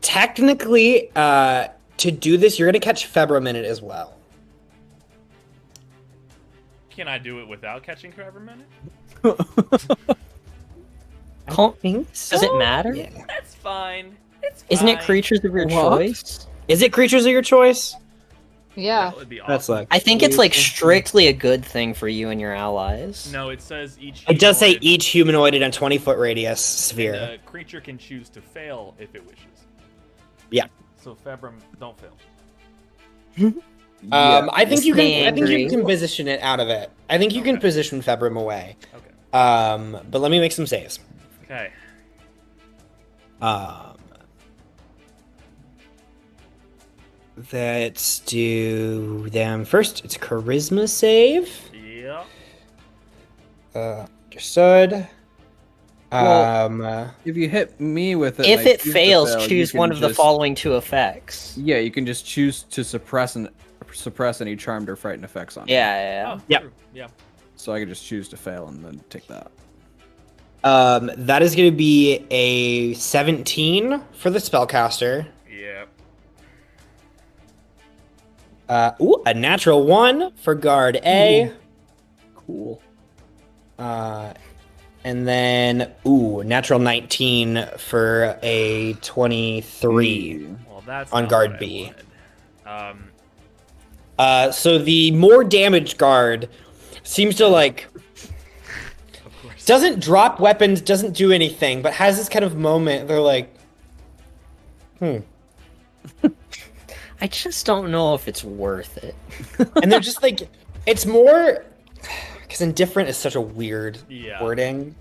Technically, to do this, you're going to catch Febra Minute as well. Can I do it without catching Forever Minute? I don't think so. Does it matter? Yeah. That's fine. It's fine. Isn't it creatures of your choice? Is it creatures of your choice? Yeah. That would be awesome. That's like I think it's like strictly a good thing for you and your allies. No, it says each. It does say humanoid- each humanoid in a 20-foot radius and sphere. a creature can choose to fail if it wishes. Yeah. So Februm, don't fail. I think you can. I think you angry. can position it out of it. I think you can Okay. position Februm away. Okay. But let me make some saves. Okay. Let's do them first. It's charisma save. Yeah. Understood. Well, if you hit me with it, If and I it choose to fails, fail, you choose can one of the just- following 2 effects. Yeah, you can just choose to suppress any charmed or frightened effects on it. Yeah. Oh, Yep. true. Yeah. So I can just choose to fail and then take that. That is going to be a 17 for the spellcaster. Yeah. A natural 1 for guard A. Cool. And then, natural 19 for a 23 Well, that's on not guard what I B. wanted. So the more damaged guard seems to Of course. doesn't drop weapons, doesn't do anything, but has this kind of moment. They're like, I just don't know if it's worth it. and they're just like, it's more because indifferent is such a weird Yeah. wording.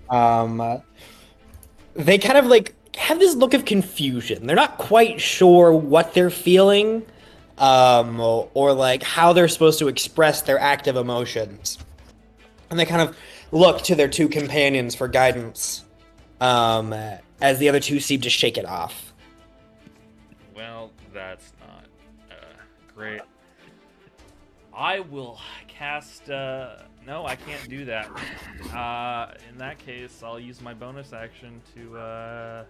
They kind of like have this look of confusion. They're not quite sure what they're feeling, or like how they're supposed to express their active emotions. And they kind of look to their 2 companions for guidance, as the other 2 seem to shake it off. Well, that's not great. I will cast. No, I can't do that. In that case, I'll use my bonus action to. Oh,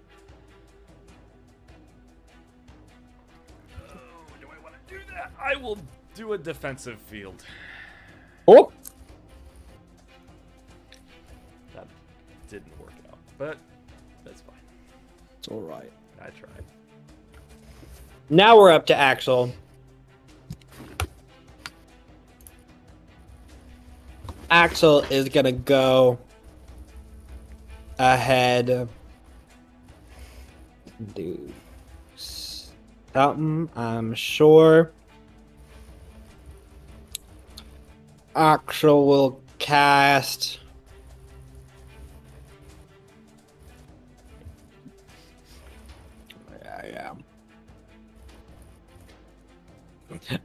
do I want to do that? I will do a defensive field. Oh, That didn't work out, but that's fine. It's all right. I tried. now we're up to Axel. Axel is gonna go ahead, do something, I'm sure. Axel will cast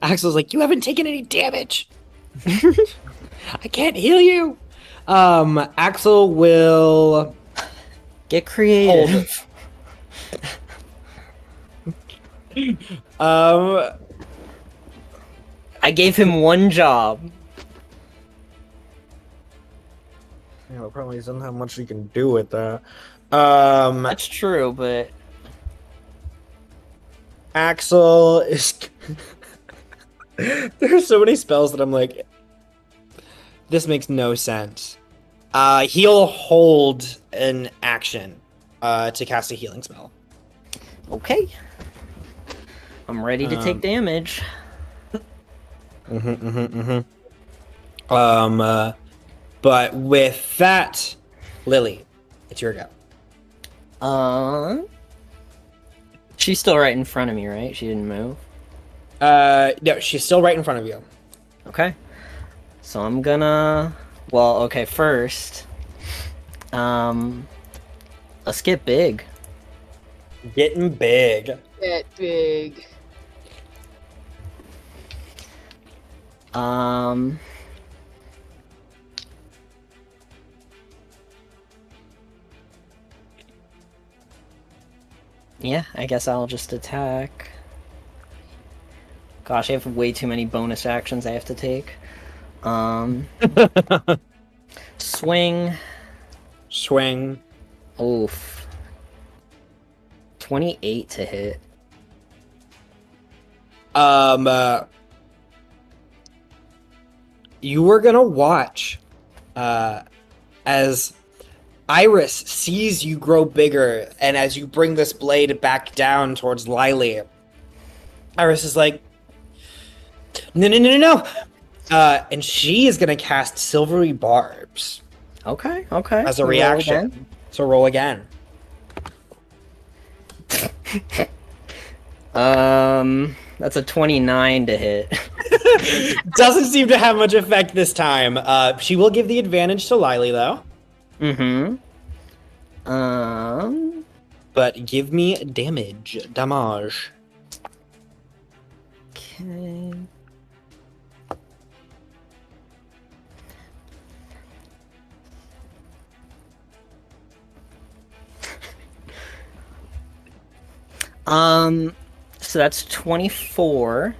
Axel's like, you haven't taken any damage. I can't heal you. Axel will Get creative. I gave him one job. Yeah, the problem is, doesn't have much you can do with that. That's true, but Axel is. There's so many spells that I'm like, this makes no sense. He'll hold an action to cast a healing spell. okay. I'm ready to take damage. But with that, Lily, it's your go. She's still right in front of me, right? She didn't move. No, she's still right in front of you. Okay. So I'm gonna. Well, okay. First, let's get big. Getting big. Get big. Yeah, I guess I'll just attack. Gosh, I have way too many bonus actions I have to take. Swing. Swing. Oof. 28 to hit. You were gonna watch as Iris sees you grow bigger, and as you bring this blade back down towards Lily, Iris is like, no. And she is gonna cast Silvery Barbs. Okay. As a reaction. So roll again. That's a 29 to hit. Doesn't seem to have much effect this time. She will give the advantage to Lily, though. Mm-hmm. But give me damage. Damage. Okay. So that's 24.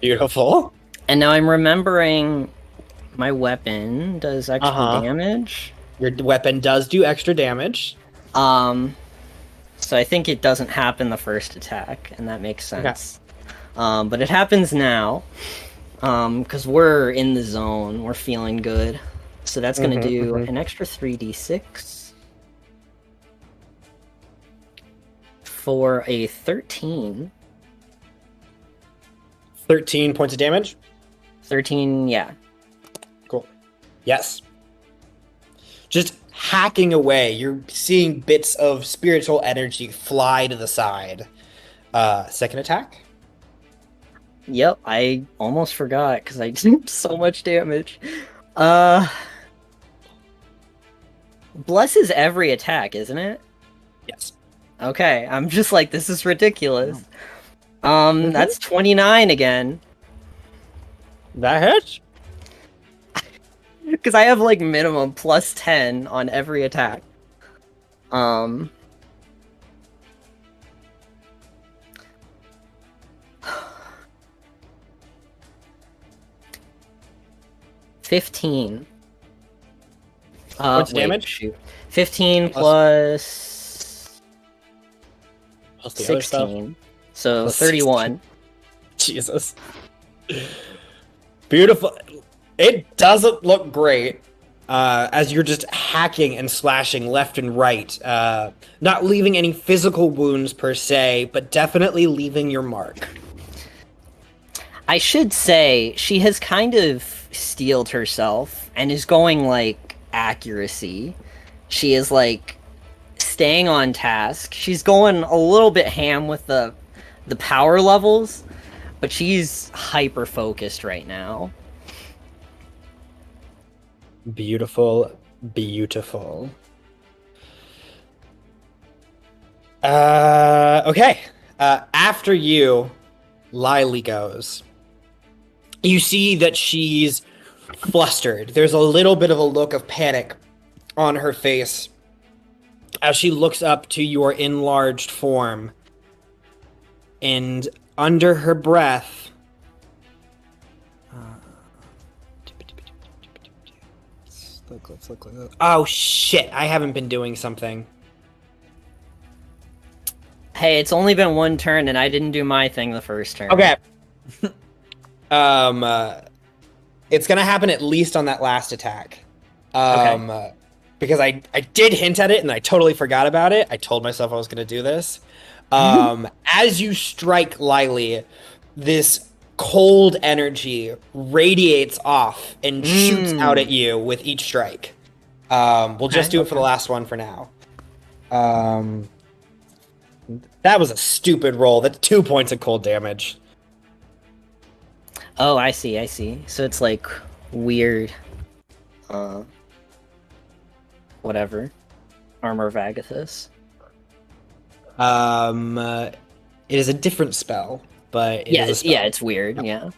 Beautiful. And now I'm remembering my weapon does extra damage. Your weapon does do extra damage. So I think it doesn't happen the first attack, and that makes sense. Okay. But it happens now. Because we're in the zone, we're feeling good. So that's gonna do an extra 3d6 for a 13. 13 points of damage? 13, yeah. Cool. Yes. Just hacking away. You're seeing bits of spiritual energy fly to the side. Second attack? Yep, I almost forgot because I did so much damage. Bless is every attack, isn't it? Yes. Okay, I'm just like, this is ridiculous. That's 29 again. That hits? Because I have like minimum plus 10 on every attack. 15. What's damage? Shoot. 15 plus 16. So Plus 31. 16. Jesus. Beautiful. It doesn't look great as you're just hacking and slashing left and right. Not leaving any physical wounds per se, but definitely leaving your mark. I should say she has kind of steeled herself and is going like accuracy. She is like staying on task. She's going a little bit ham with the power levels, but she's hyper focused right now. Beautiful, beautiful. Okay. After you, Lily goes. You see that she's flustered. There's a little bit of a look of panic on her face as she looks up to your enlarged form. And under her breath, Let's look. Oh shit! I haven't been doing something. Hey, it's only been one turn, and I didn't do my thing the first turn. Okay. It's gonna happen at least on that last attack. Okay. Because I did hint at it and I totally forgot about it. I told myself I was gonna do this. As you strike Lily, this cold energy radiates off and shoots out at you with each strike. We'll just do it for the last one for now. That was a stupid roll. That's 2 points of cold damage. Oh, I see. So it's like weird. Whatever. Armor of Agathis. It is a different spell, but it is a spell. Yeah, it's weird. Yeah.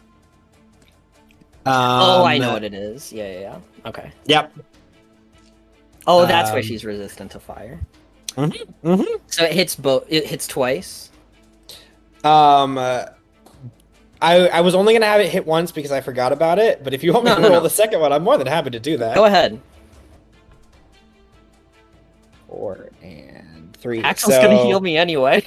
Oh, I know what it is. Yeah. Okay. Yep. Oh, that's why she's resistant to fire. Mm-hmm. So it hits both. It hits twice. I was only gonna have it hit once because I forgot about it. But if you want me to roll the second one, I'm more than happy to do that. Go ahead. 4 and 3. Axel's gonna heal me anyway.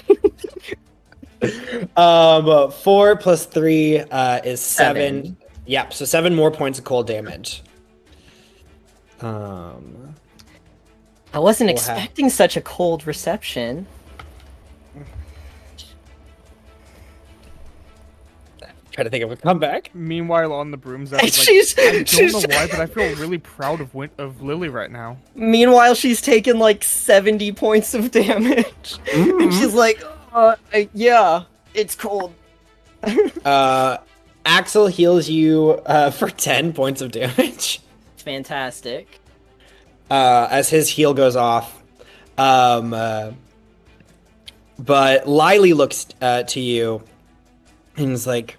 4 plus 3 is 7. Yep. So 7 more points of cold damage. I wasn't expecting such a cold reception. Try to think of a comeback. Meanwhile, on the brooms, I don't know why, but I feel really proud of Lily right now. Meanwhile, she's taken like 70 points of damage, and she's like, "Yeah, it's cold." Axel heals you for 10 points of damage. Fantastic. As his heal goes off. But Lily looks to you and is like,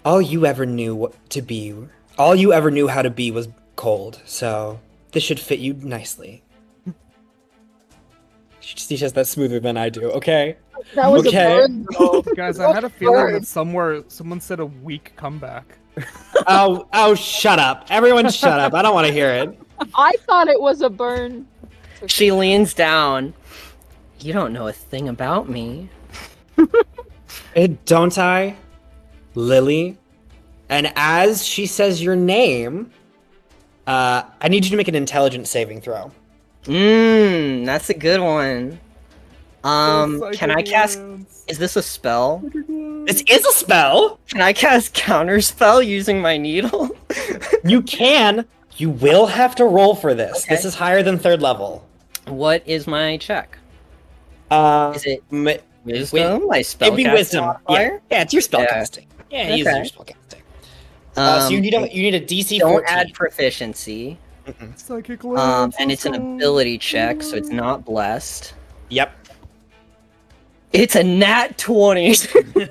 all you ever knew how to be was cold, so this should fit you nicely. She says that smoother than I do, okay? That was a burn, though. Guys, I had a feeling that someone said a weak comeback. Oh, shut up. Everyone shut up. I don't want to hear it. I thought it was a burn. She leans down. You don't know a thing about me. Don't I? Lily? And as she says your name, I need you to make an intelligence saving throw. That's a good one. Can I cast... Is this a spell? This is a spell! Can I cast Counterspell using my needle? You can. You will have to roll for this. Okay. This is higher than 3rd level. What is my check? Is it wisdom? My spell. It'd be wisdom. Yeah, it's your spellcasting. Yeah, use your spellcasting. So you need a DC 14. Don't add proficiency. Psychic lance, and it's an ability check, so it's not blessed. Yep. It's a nat 20.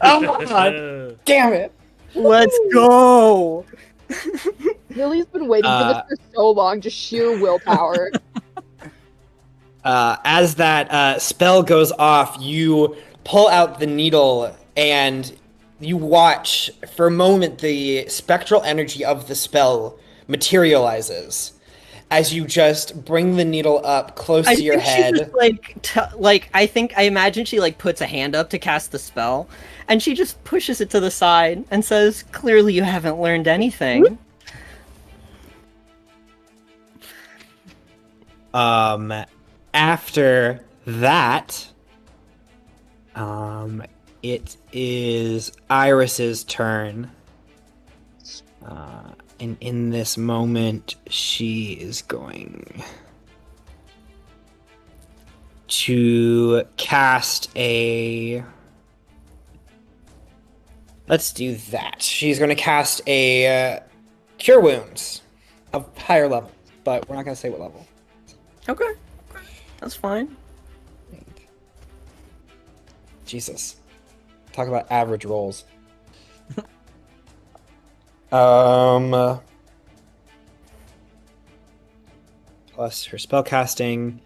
Oh my god! Damn it! Let's go! Lily's been waiting for this for so long, just sheer willpower. As that spell goes off, you pull out the needle and you watch for a moment the spectral energy of the spell materializes as you just bring the needle up close to your head. I imagine she puts a hand up to cast the spell, and she just pushes it to the side and says, "Clearly you haven't learned anything." After that, it is Iris's turn. And in this moment, she is going to cast a... Let's do that. She's going to cast a Cure Wounds of higher level, but we're not going to say what level. Okay. That's fine. Jesus. Talk about average rolls. Plus her spellcasting.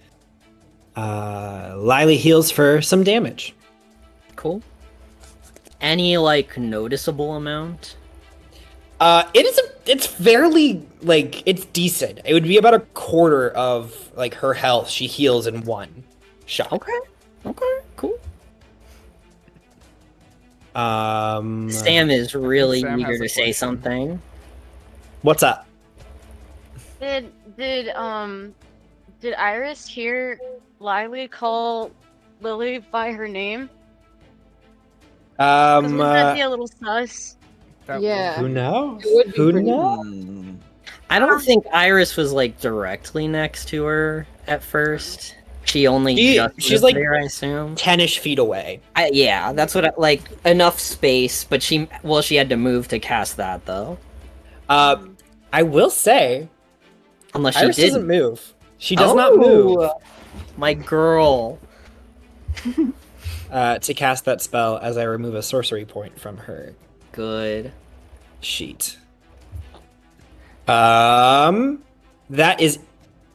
Lily heals for some damage. Cool. Any noticeable amount? It's fairly like it's decent. It would be about a quarter of like her health. She heals in one shot. Okay, cool. Um, Sam is really Sam eager has a to say question. something. What's up? Did Iris hear Lily call Lily by her name? Because wouldn't that be a little sus? That Yeah. Who knows? It would be Who pretty- knows? I don't think Iris was like directly next to her at first. She only She's lived like there, I assume. 10-ish feet away. Yeah, that's what like enough space, but she had to move to cast that though. I will say, Unless Iris she doesn't didn't. move. She does not move My girl. to cast that spell as I remove a sorcery point from her Good. sheet. That is,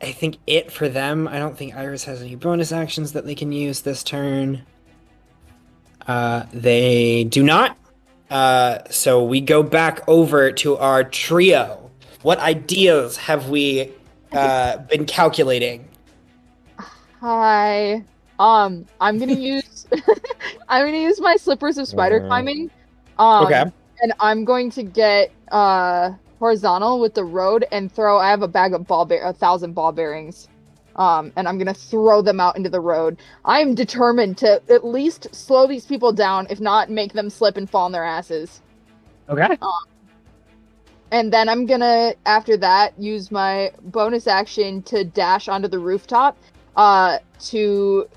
I think, it for them. I don't think Iris has any bonus actions that they can use this turn. They do not. So we go back over to our trio. What ideas have we been calculating? Hi. I'm gonna use I'm gonna use my slippers of spider climbing. Okay. And I'm going to get horizontal with the road and throw. I have a bag of 1,000 ball bearings. And I'm gonna throw them out into the road. I'm determined to at least slow these people down, if not make them slip and fall on their asses. Okay. And then I'm gonna, after that, use my bonus action to dash onto the rooftop, to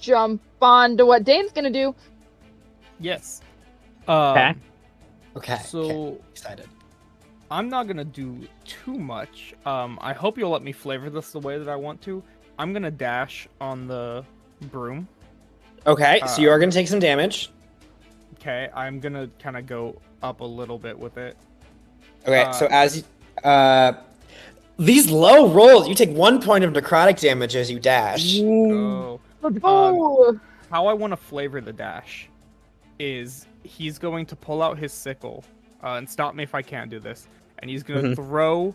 jump onto what Dane's gonna do. Yes. Okay. So okay. Excited. I'm not gonna do too much. I hope you'll let me flavor this the way that I want to. I'm gonna dash on the broom. Okay, so you are gonna take some damage. Okay, I'm gonna kind of go up a little bit with it. Okay, so as these low rolls, you take 1 point of necrotic damage as you dash. Oh. Oh! How I want to flavor the dash is he's going to pull out his sickle, and stop me if I can't do this, and he's going to throw,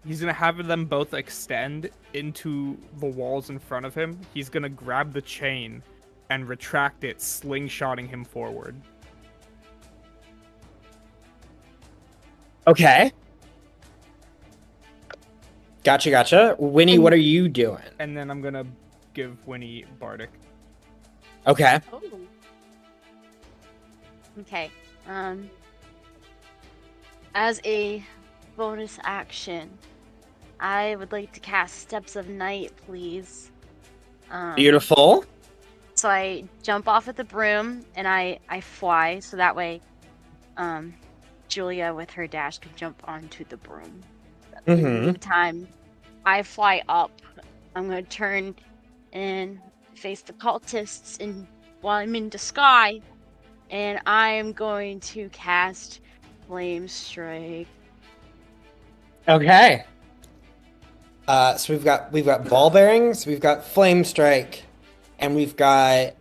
he's going to have them both extend into the walls in front of him. He's going to grab the chain and retract it, slingshotting him forward. Okay. Gotcha. Winnie, what are you doing? And then I'm going to give Winnie Bardic. Okay. Oh. Okay. As a bonus action, I would like to cast Steps of Night, please. Beautiful. So I jump off at the broom and I fly, so that way, Julia with her dash can jump onto the broom. In the meantime, I fly up. I'm gonna turn and face the cultists while I'm in disguise, and I'm going to cast Flame Strike. Okay. So we've got ball bearings, we've got flame strike, and we've got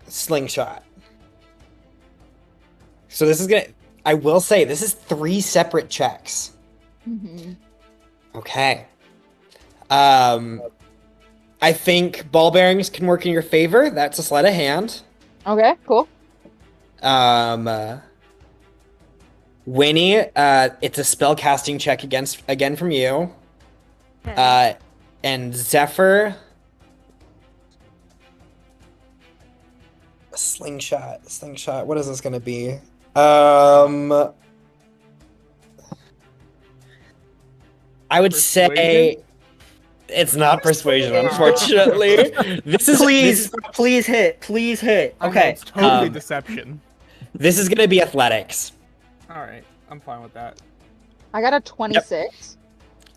slingshot. So this is gonna. I will say this is 3 separate checks. Okay. I think ball bearings can work in your favor. That's a sleight of hand. Okay, cool. Winnie, it's a spell casting check again from you. Okay. And Zephyr, slingshot. What is this gonna be? I would say it's not persuasion, unfortunately. This is Please hit. Okay. It's totally deception. This is gonna be athletics. All right, I'm fine with that. I got a 26.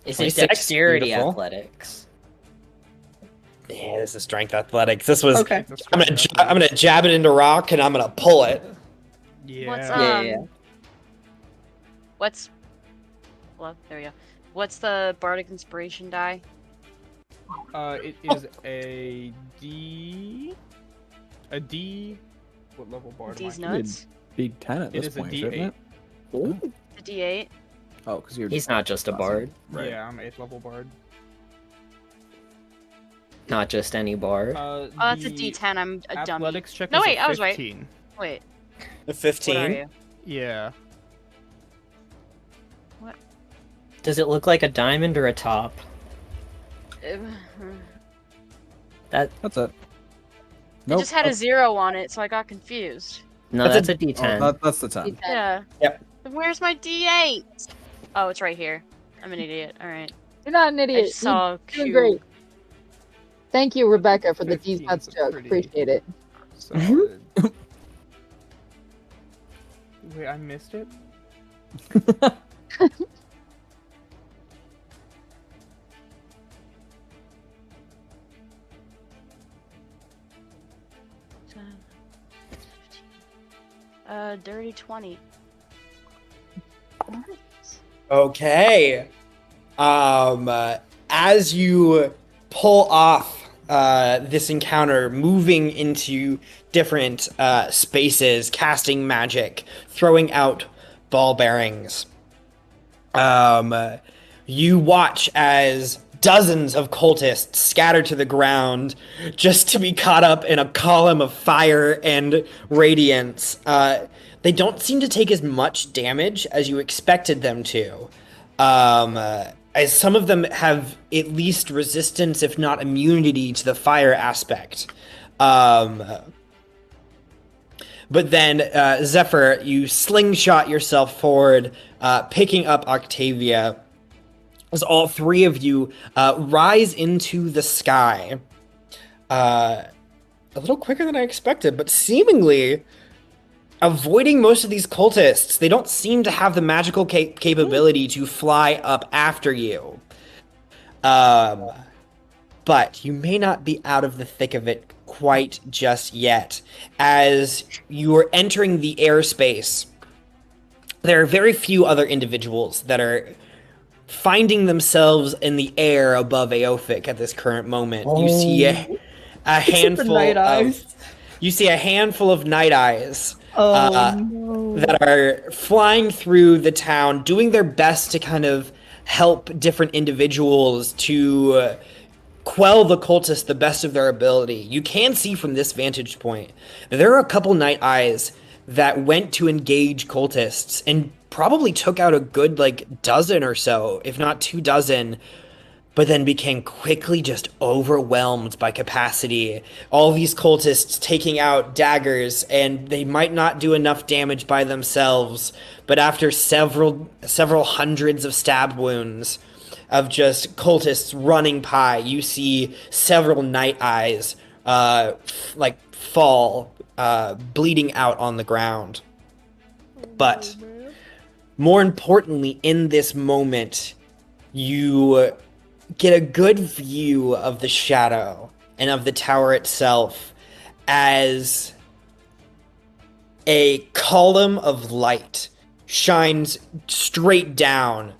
Is it 26? dexterity Beautiful. athletics? Yeah, this is strength athletics. This was. Okay. I'm gonna jab it into rock and I'm gonna pull it. Yeah. What's well, there we go. What's the Bardic Inspiration die? It is a D. A D. What level bard? These am I? nuts. Big 10 at It this is a point, D8. shouldn't it? The D8. Oh, because you're. He's not just a bard. Right. Yeah, I'm 8th level bard. Not just any bard. Oh, that's a The D10. I'm a dummy. Athletics check No, is wait, a I was right. 15. Wait, The what are 15. you? Yeah. Does it look like a diamond or a top? That's it. It Nope. just had a 0 on it, so I got confused. No, That's that's a- a D10. That's the 10. Yeah. Yep. Where's my D8? Oh, it's right here. I'm an idiot. All right. You're not an I idiot. just saw You're doing Q. great. Thank you, Rebecca, for the 15 D nuts is a joke. pretty- Appreciate it. Solid. Wait, I missed it? Dirty 20. Okay. As you pull off this encounter, moving into different spaces, casting magic, throwing out ball bearings, you watch as dozens of cultists scatter to the ground just to be caught up in a column of fire and radiance. They don't seem to take as much damage as you expected them to. As some of them have at least resistance, if not immunity, to the fire aspect. But then, Zephyr, you slingshot yourself forward, picking up Octavia, as all three of you rise into the sky. A little quicker than I expected, but seemingly avoiding most of these cultists. They don't seem to have the magical capability to fly up after you. But you may not be out of the thick of it quite just yet. As you are entering the airspace, there are very few other individuals that are finding themselves in the air above Aothic at this current moment. You see a handful of night eyes that are flying through the town, doing their best to kind of help different individuals to quell the cultists the best of their ability. You can see from this vantage point that there are a couple night eyes that went to engage cultists and probably took out a good dozen or so, if not 24, but then became quickly just overwhelmed by capacity. All these cultists taking out daggers, and they might not do enough damage by themselves, but after several hundreds of stab wounds of just cultists running by, you see several night eyes fall, bleeding out on the ground. But more importantly, in this moment, you get a good view of the shadow and of the tower itself as a column of light shines straight down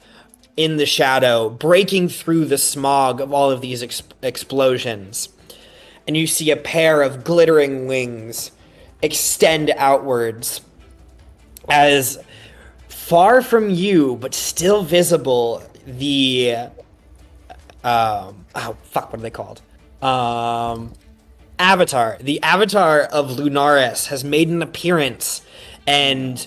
in the shadow, breaking through the smog of all of these explosions. And you see a pair of glittering wings extend outwards as far from you, but still visible, the what are they called? Avatar. The avatar of Lunaris has made an appearance, and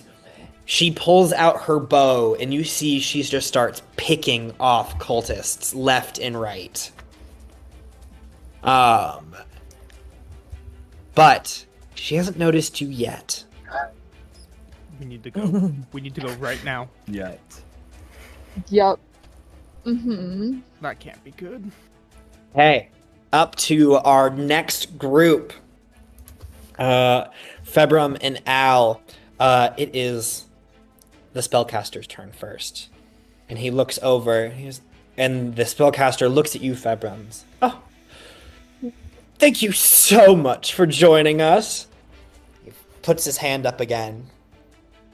she pulls out her bow, and you see she just starts picking off cultists left and right. But she hasn't noticed you yet. We need to go. We need to go right now. Yet. Yup. Mm-hmm. That can't be good. Hey, up to our next group. Februm and Al. It is the spellcaster's turn first. And he looks over, and the spellcaster looks at you, Februm. Oh, thank you so much for joining us. He puts his hand up again,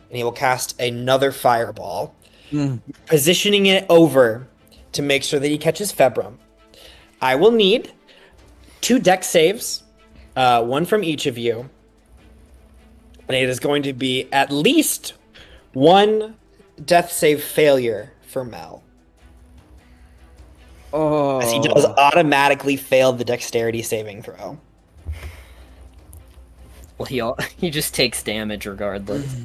and he will cast another fireball, positioning it over to make sure that he catches Februm. I will need 2 dex saves, one from each of you, and it is going to be at least 1 death save failure for Mel. Oh. As he does automatically fail the dexterity saving throw. Well, he just takes damage regardless.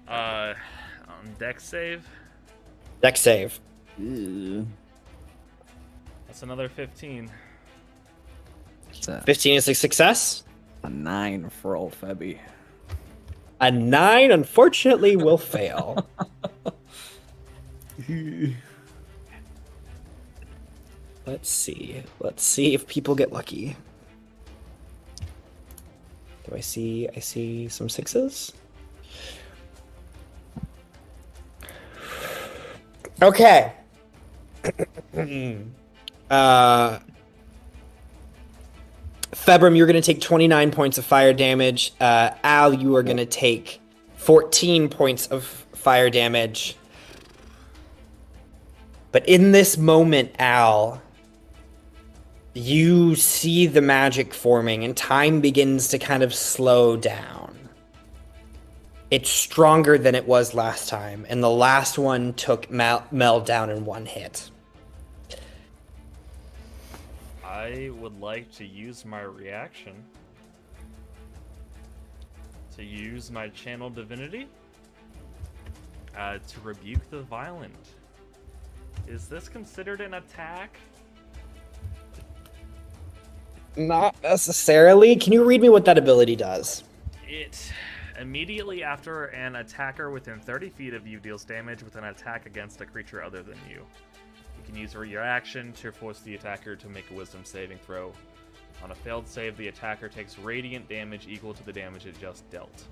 On dex save. Dex save. Ew. That's another 15. It's a 15 is a success. 9 for old Febby. A 9, unfortunately, will fail. Let's see. Let's see if people get lucky. Do I see? I see some 6s. Okay. Februm, you're going to take 29 points of fire damage. Al, you are going to take 14 points of fire damage. But in this moment, Al, you see the magic forming and time begins to kind of slow down. It's stronger than it was last time, and the last one took Mel down in one hit. I would like to use my reaction to use my channel divinity to rebuke the violent. Is this considered an attack? Not necessarily. Can you read me what that ability does? It immediately after an attacker within 30 feet of you deals damage with an attack against a creature other than you. You can use your action to force the attacker to make a wisdom saving throw. On a failed save, the attacker takes radiant damage equal to the damage it just dealt.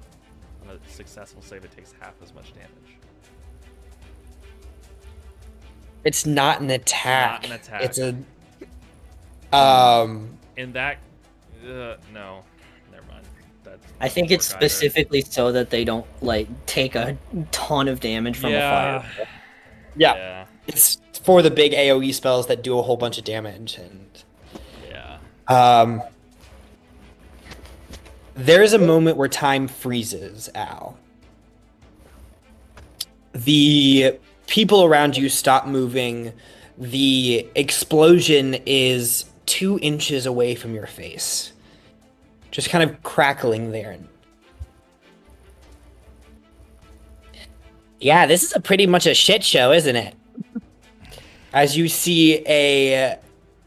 On a successful save, it takes half as much damage. It's not an attack. Not an attack. It's a... In that... no. Never mind. That I think it's specifically so that they don't, like, take a ton of damage from a fire. Yeah. It's for the big AoE spells that do a whole bunch of damage. And there's a moment where time freezes, Al. The people around you stop moving. The explosion is 2 inches away from your face. Just kind of crackling there. Yeah, this is pretty much a shit show, isn't it? As you see a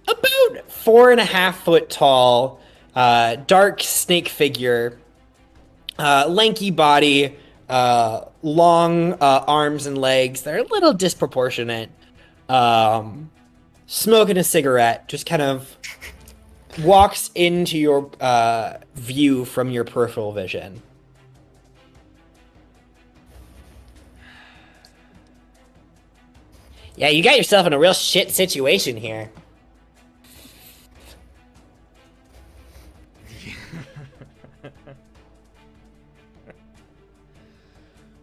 about 4.5 foot tall, dark snake figure, lanky body, long arms and legs. They're a little disproportionate. Smoking a cigarette, just kind of walks into your view from your peripheral vision. Yeah, you got yourself in a real shit situation here.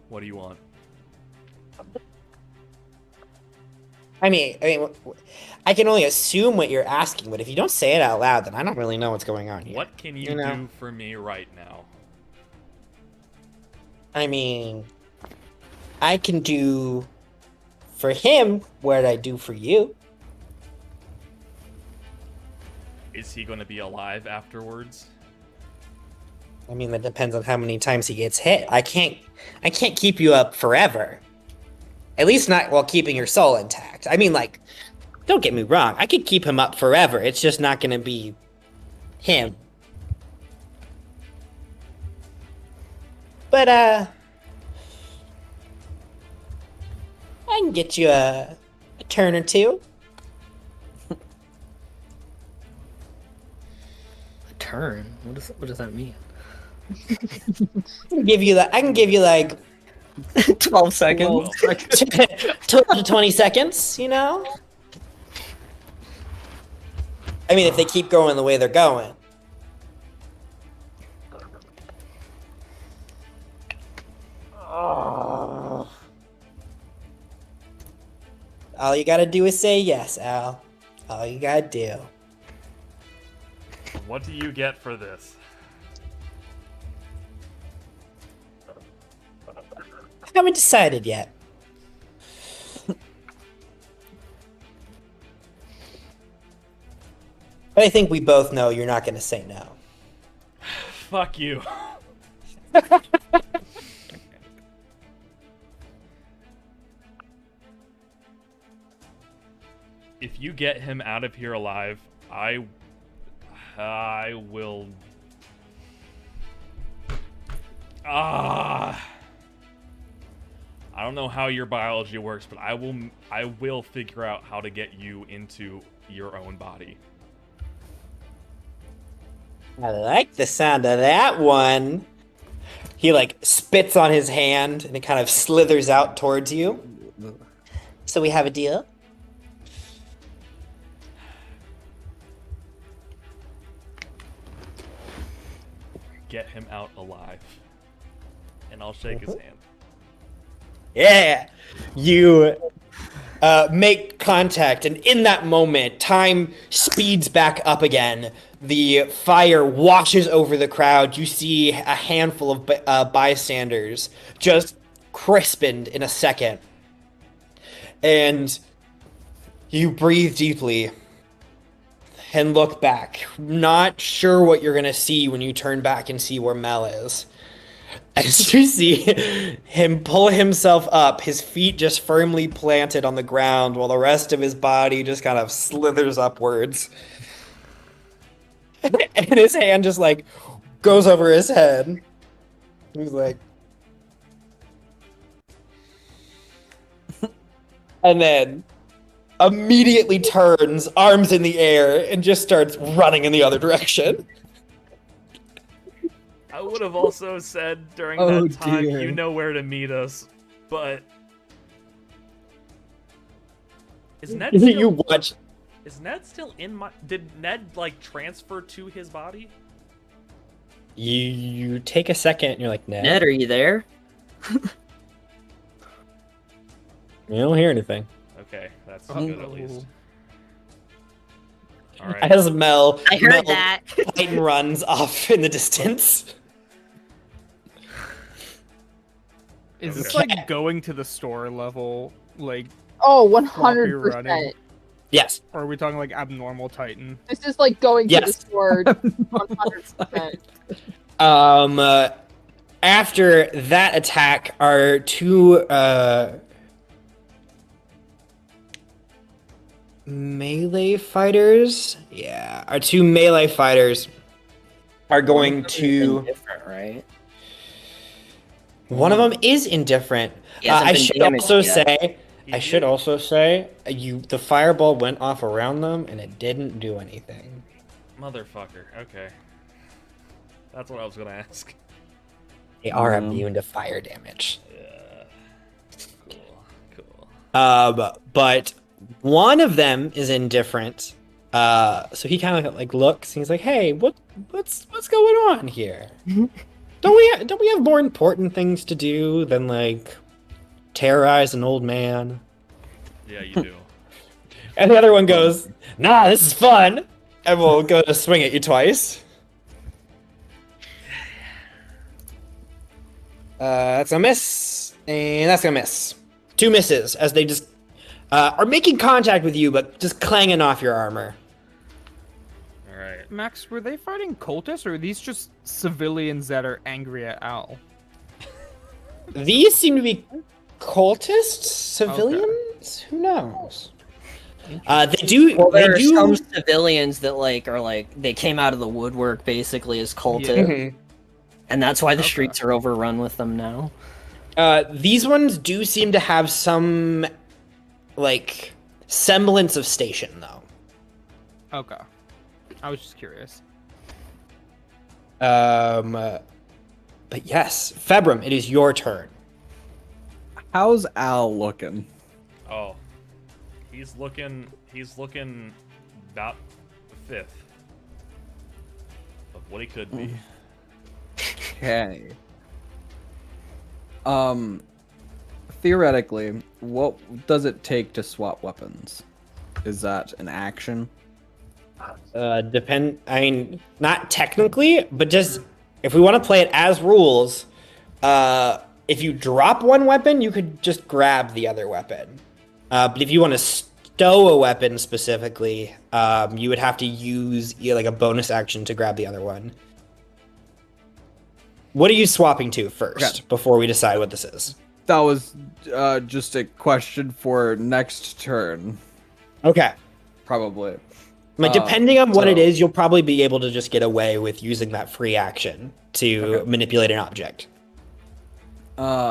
What do you want? I mean, I can only assume what you're asking, but if you don't say it out loud, then I don't really know what's going on here. What can you do for me right now? I mean, I can do for him what I do for you. Is he going to be alive afterwards? I mean, that depends on how many times he gets hit. I can't keep you up forever. At least not while keeping your soul intact. I mean, like, don't get me wrong. I could keep him up forever. It's just not going to be him. But, I can get you a turn or two. A turn? What does that mean? I can give you like 12 seconds. 12 to 20 seconds, you know? I mean, if they keep going the way they're going. Oh. All you gotta do is say yes, Al. All you gotta do. What do you get for this? I haven't decided yet. But I think we both know you're not gonna say no. Fuck you. If you get him out of here alive, I will. I don't know how your biology works, but I will figure out how to get you into your own body. I like the sound of that one. He like spits on his hand and it kind of slithers out towards you. So we have a deal? Get him out alive. And I'll shake his hand. Yeah! You make contact, and in that moment, time speeds back up again. The fire washes over the crowd. You see a handful of bystanders just crispened in a second. And you breathe deeply and look back. Not sure what you're going to see when you turn back and see where Mel is. As you see him pull himself up, his feet just firmly planted on the ground while the rest of his body just kind of slithers upwards. And his hand just like goes over his head. He's like... And then immediately turns, arms in the air, and just starts running in the other direction. I would have also said during that time, you know where to meet us, but is Ned still, you watch? Is Ned still in my? Did Ned like transfer to his body? You take a second, and you're like, Ned, are you there? You don't hear anything. Okay, that's good at least. All right. As Mel, I heard that. Titan runs off in the distance. Is this like going to the store level, like? Oh, running? 100%. Yes. Or are we talking like abnormal Titan? This is like going to the store. 100%. After that attack, our two melee fighters. Yeah, our two melee fighters are going to. Different, right? One of them is indifferent. I should also say, the fireball went off around them and it didn't do anything. Motherfucker. Okay, that's what I was gonna ask. They are immune to fire damage. Yeah. Cool. But one of them is indifferent. So he kind of like looks. And he's like, "Hey, what's going on here? Don't we have more important things to do than like terrorize an old man?" Yeah, you do. And the other one goes, "Nah, this is fun," and we'll go to swing at you twice. That's a miss, and that's gonna miss. Two misses as they just are making contact with you, but just clanging off your armor. All right. Max, were they fighting cultists, or are these just civilians that are angry at Al? These seem to be cultists, civilians. Who knows? They do. Well, there they are do. some civilians that are they came out of the woodwork basically as cultists, and that's why the streets are overrun with them now. These ones do seem to have some like semblance of station, though. Okay, I was just curious. But yes, Februm, it is your turn. How's Al looking? Oh, he's looking about the fifth of what he could be. Okay. Theoretically, what does it take to swap weapons? Is that an action? I mean, not technically, but just if we want to play it as rules, if you drop one weapon, you could just grab the other weapon. But if you want to stow a weapon specifically, you would have to use like a bonus action to grab the other one. What are you swapping to first before we decide what this is? That was just a question for next turn. Okay. Probably. Like, depending on what it is, you'll probably be able to just get away with using that free action to manipulate an object.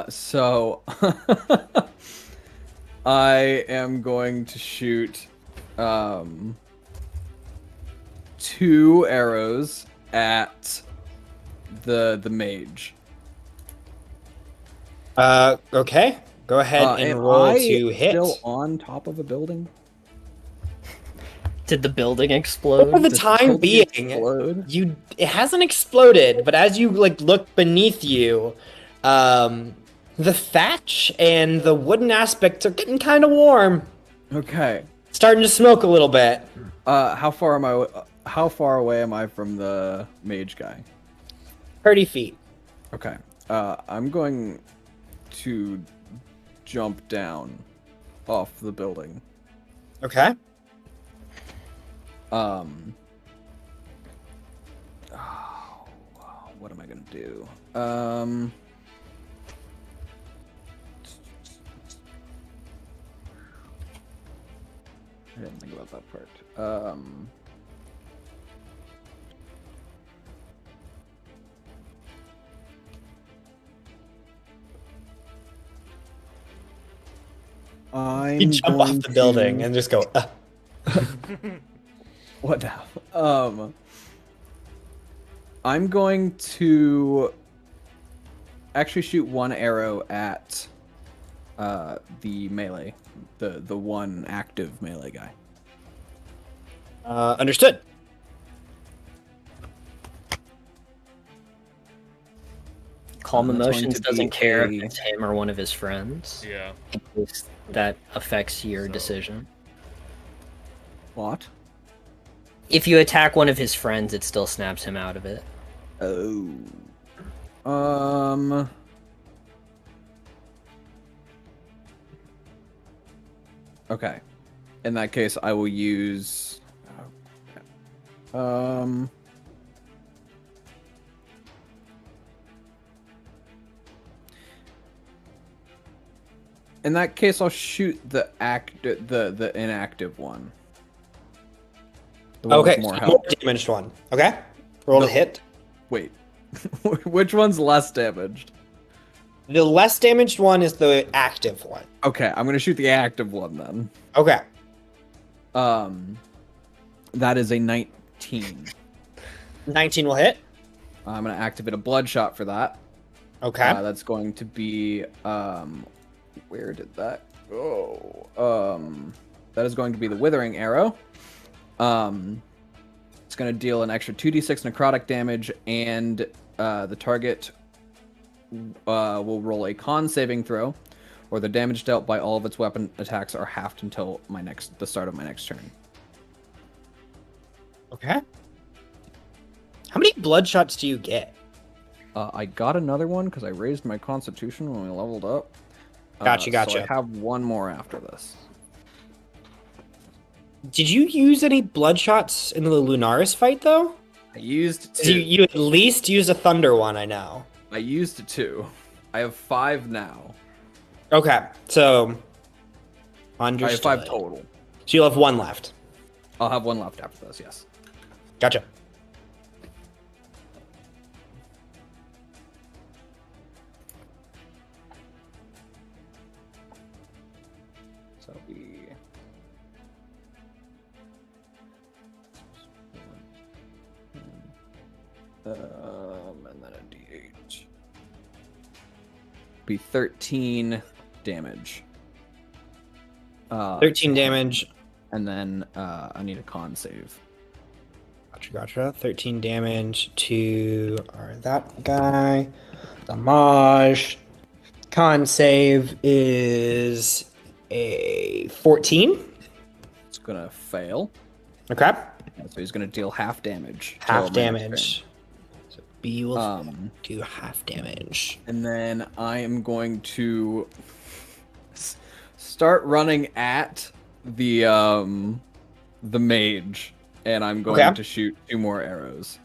So I am going to shoot 2 arrows at the mage. Okay. Go ahead and roll to hit. Still on top of a building? Did the building explode? For the time being, it hasn't exploded, but as you look beneath you, the thatch and the wooden aspects are getting kind of warm. Okay. Starting to smoke a little bit. How far away am I from the mage guy? 30 feet. Okay. I'm going to jump down off the building. Okay. What am I gonna do? I didn't think about that part. You jump off the building and just go. What now? I'm going to actually shoot 1 arrow at the melee, the one active melee guy. Understood. Calm Emotions doesn't care if it's him or one of his friends. Yeah. That affects your decision. What? If you attack one of his friends, it still snaps him out of it. Oh. Okay. In that case, I will use. In that case, I'll shoot the inactive one. The one with Okay, more so health. more damaged one. Okay, roll to hit. Wait, which one's less damaged? The less damaged one is the active one. Okay, I'm gonna shoot the active one then. Okay. That is a 19. 19 will hit. I'm gonna activate a bloodshot for that. Okay. That's going to be where did that go? That is going to be the withering arrow. It's going to deal an extra 2d6 necrotic damage, and the target will roll a con saving throw, or the damage dealt by all of its weapon attacks are halved until the start of my next turn. Okay. How many blood shots do you get? I got another one because I raised my constitution when we leveled up. Gotcha. So I have one more after this. Did you use any blood shots in the Lunaris fight, though? I used 2. You at least used a thunder one, I know. I used 2. I have 5 now. Okay, so understood. I have 5 total. So you'll have 1 left. I'll have 1 left after this, yes. Gotcha. So we... and then a d8. Be 13 damage. 13 damage. And then I need a con save. Gotcha. 13 damage to that guy. Damage. Con save is a 14. It's gonna fail. Okay. So he's gonna deal half damage. Half damage. So B will do half damage. And then I am going to start running at the mage, and I'm going to shoot 2 more arrows.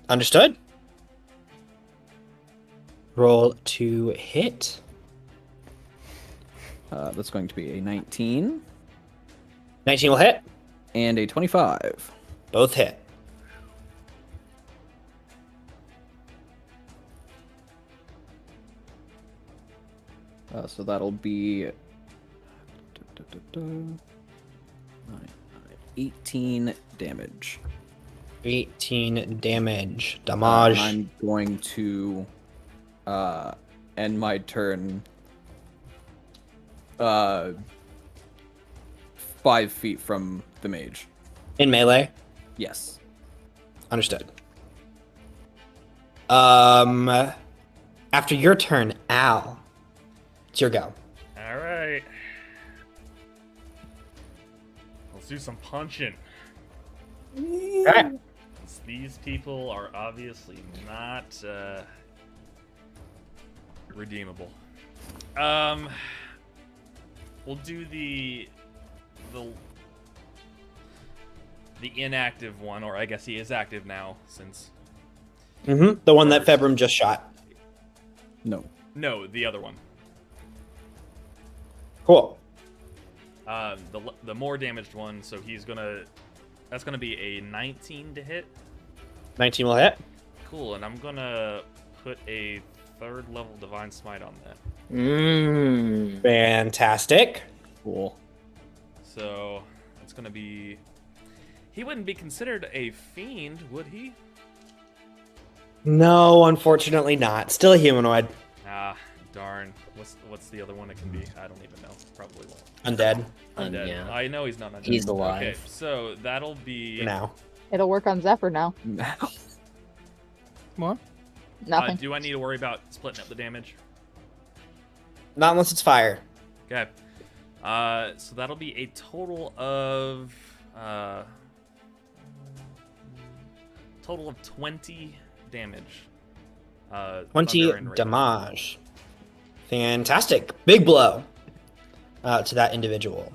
Understood. Roll to hit. That's going to be a 19. 19 will hit. And a 25. Both hit. So that'll be 18 damage. 18 damage. Damage. I'm going to end my turn 5 feet from the mage. In melee? Yes. Understood. After your turn, Al. It's your go. All right. Let's do some punching. Okay. These people are obviously not redeemable. We'll do the inactive one, or I guess he is active now since. Mm-hmm. The one that Februm just shot. No, the other one. Cool. The more damaged one, so that's gonna be a 19 to hit. 19 will hit. Cool, and I'm gonna put a 3rd level Divine Smite on that. Fantastic. Cool. So it's gonna be. He wouldn't be considered a fiend, would he? No, unfortunately not. Still a humanoid. Ah, darn. What's the other one it can be? I don't even know. Probably won't. Undead. Undead. Yeah. I know he's not undead. He's alive. Okay, so that'll be. For now. It'll work on Zephyr now. What? Nothing. Do I need to worry about splitting up the damage? Not unless it's fire. Okay. So that'll be a total of 20 damage. 20 damage. Fantastic. Big blow to that individual.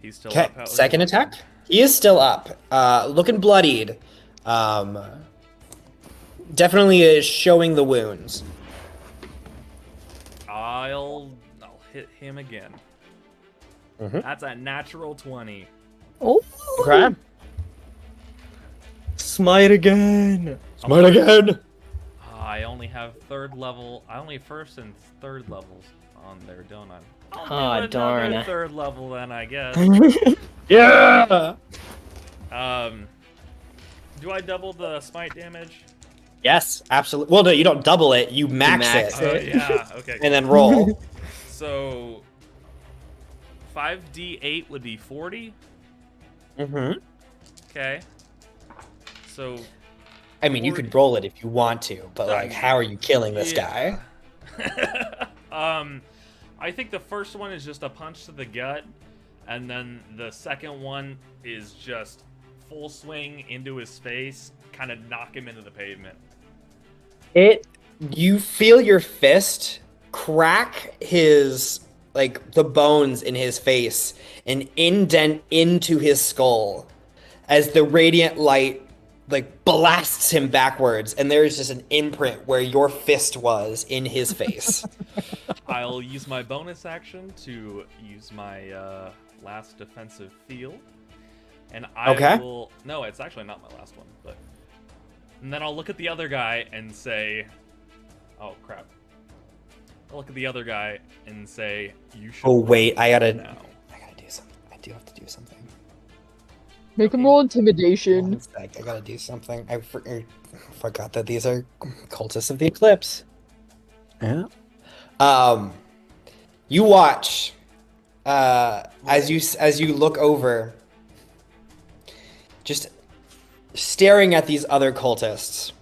He's still Okay, up. How's second he attack. He is still up. Looking bloodied. Definitely is showing the wounds. I'll hit him again. Mhm. That's a natural 20. Oh, Okay. smite again. Smite again. I only have 3rd level. I only 1st and 3rd levels on there, don't I? Ah, darn. 3rd level then, I guess. Yeah. Do I double the smite damage? Yes, absolutely. Well, no, you don't double it. You max max it. it. Yeah, okay. And then roll. So 5d8 would be 40. Mm-hmm. Okay. So I mean, you could roll it if you want to, but like, how are you killing this guy? I think the first one is just a punch to the gut, and then the second one is just full swing into his face, kind of knock him into the pavement. You feel your fist crack his, like, the bones in his face and indent into his skull as the radiant light, like, blasts him backwards, and there's just an imprint where your fist was in his face. I'll use my bonus action to use my last defensive field. And I will... No, it's actually not my last one, but... And then I'll look at the other guy and say... Oh, crap. I'll look at the other guy and say, you should... Oh, wait, I gotta do something. I do have to do something. Make him roll intimidation. One sec, I gotta do something. I forgot that these are cultists of the eclipse. Yeah. You watch as you look over, just staring at these other cultists.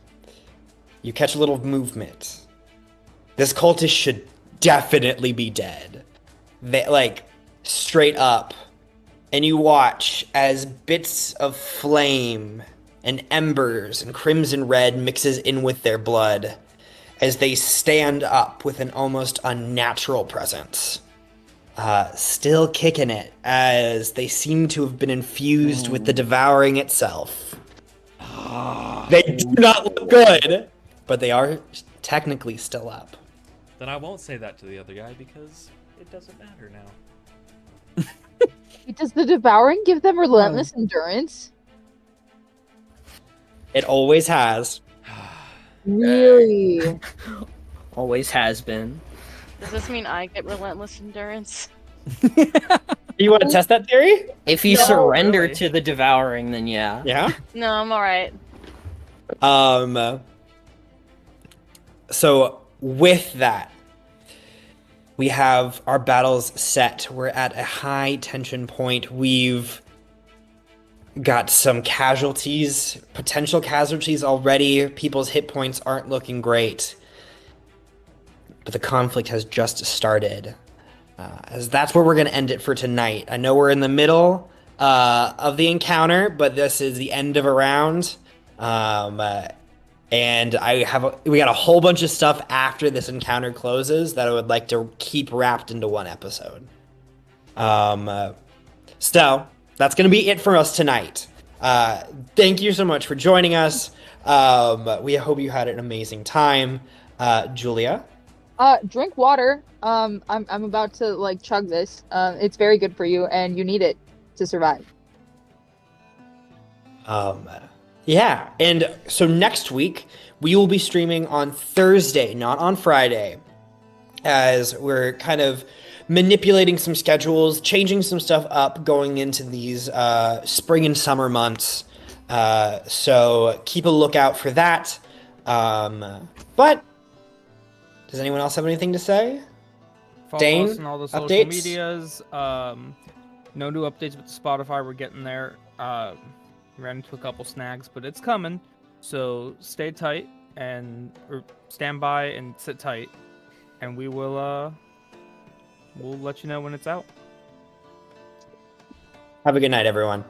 You catch a little movement. This cultist should definitely be dead. They, like, straight up, and you watch as bits of flame and embers and crimson red mixes in with their blood as they stand up with an almost unnatural presence. Still kicking it, as they seem to have been infused with the devouring itself. They do not look good, but they are technically still up. Then I won't say that to the other guy because it doesn't matter now. Does the devouring give them relentless endurance? It always has. Really? Always has been. Does this mean I get relentless endurance? You want to test that theory? If you No, surrender really. to the devouring, then yeah. Yeah. No, I'm alright. So with that, we have our battles set. We're at a high tension point. We've got some casualties, potential casualties already. People's hit points aren't looking great. But the conflict has just started. As that's where we're going to end it for tonight. I know we're in the middle of the encounter, but this is the end of a round. And we got a whole bunch of stuff after this encounter closes that I would like to keep wrapped into one episode. So that's going to be it for us tonight. Thank you so much for joining us. We hope you had an amazing time. Julia? Drink water. I'm about to chug this. It's very good for you, and you need it to survive. Yeah, and so next week we will be streaming on Thursday, not on Friday, as we're kind of manipulating some schedules, changing some stuff up going into these spring and summer months. So keep a lookout for that. But does anyone else have anything to say? Follow Dane, us on all the social updates? medias. No new updates with Spotify. We're getting there. Ran into a couple snags, but it's coming. So stay tight or stand by and sit tight, and we'll let you know when it's out. Have a good night, everyone.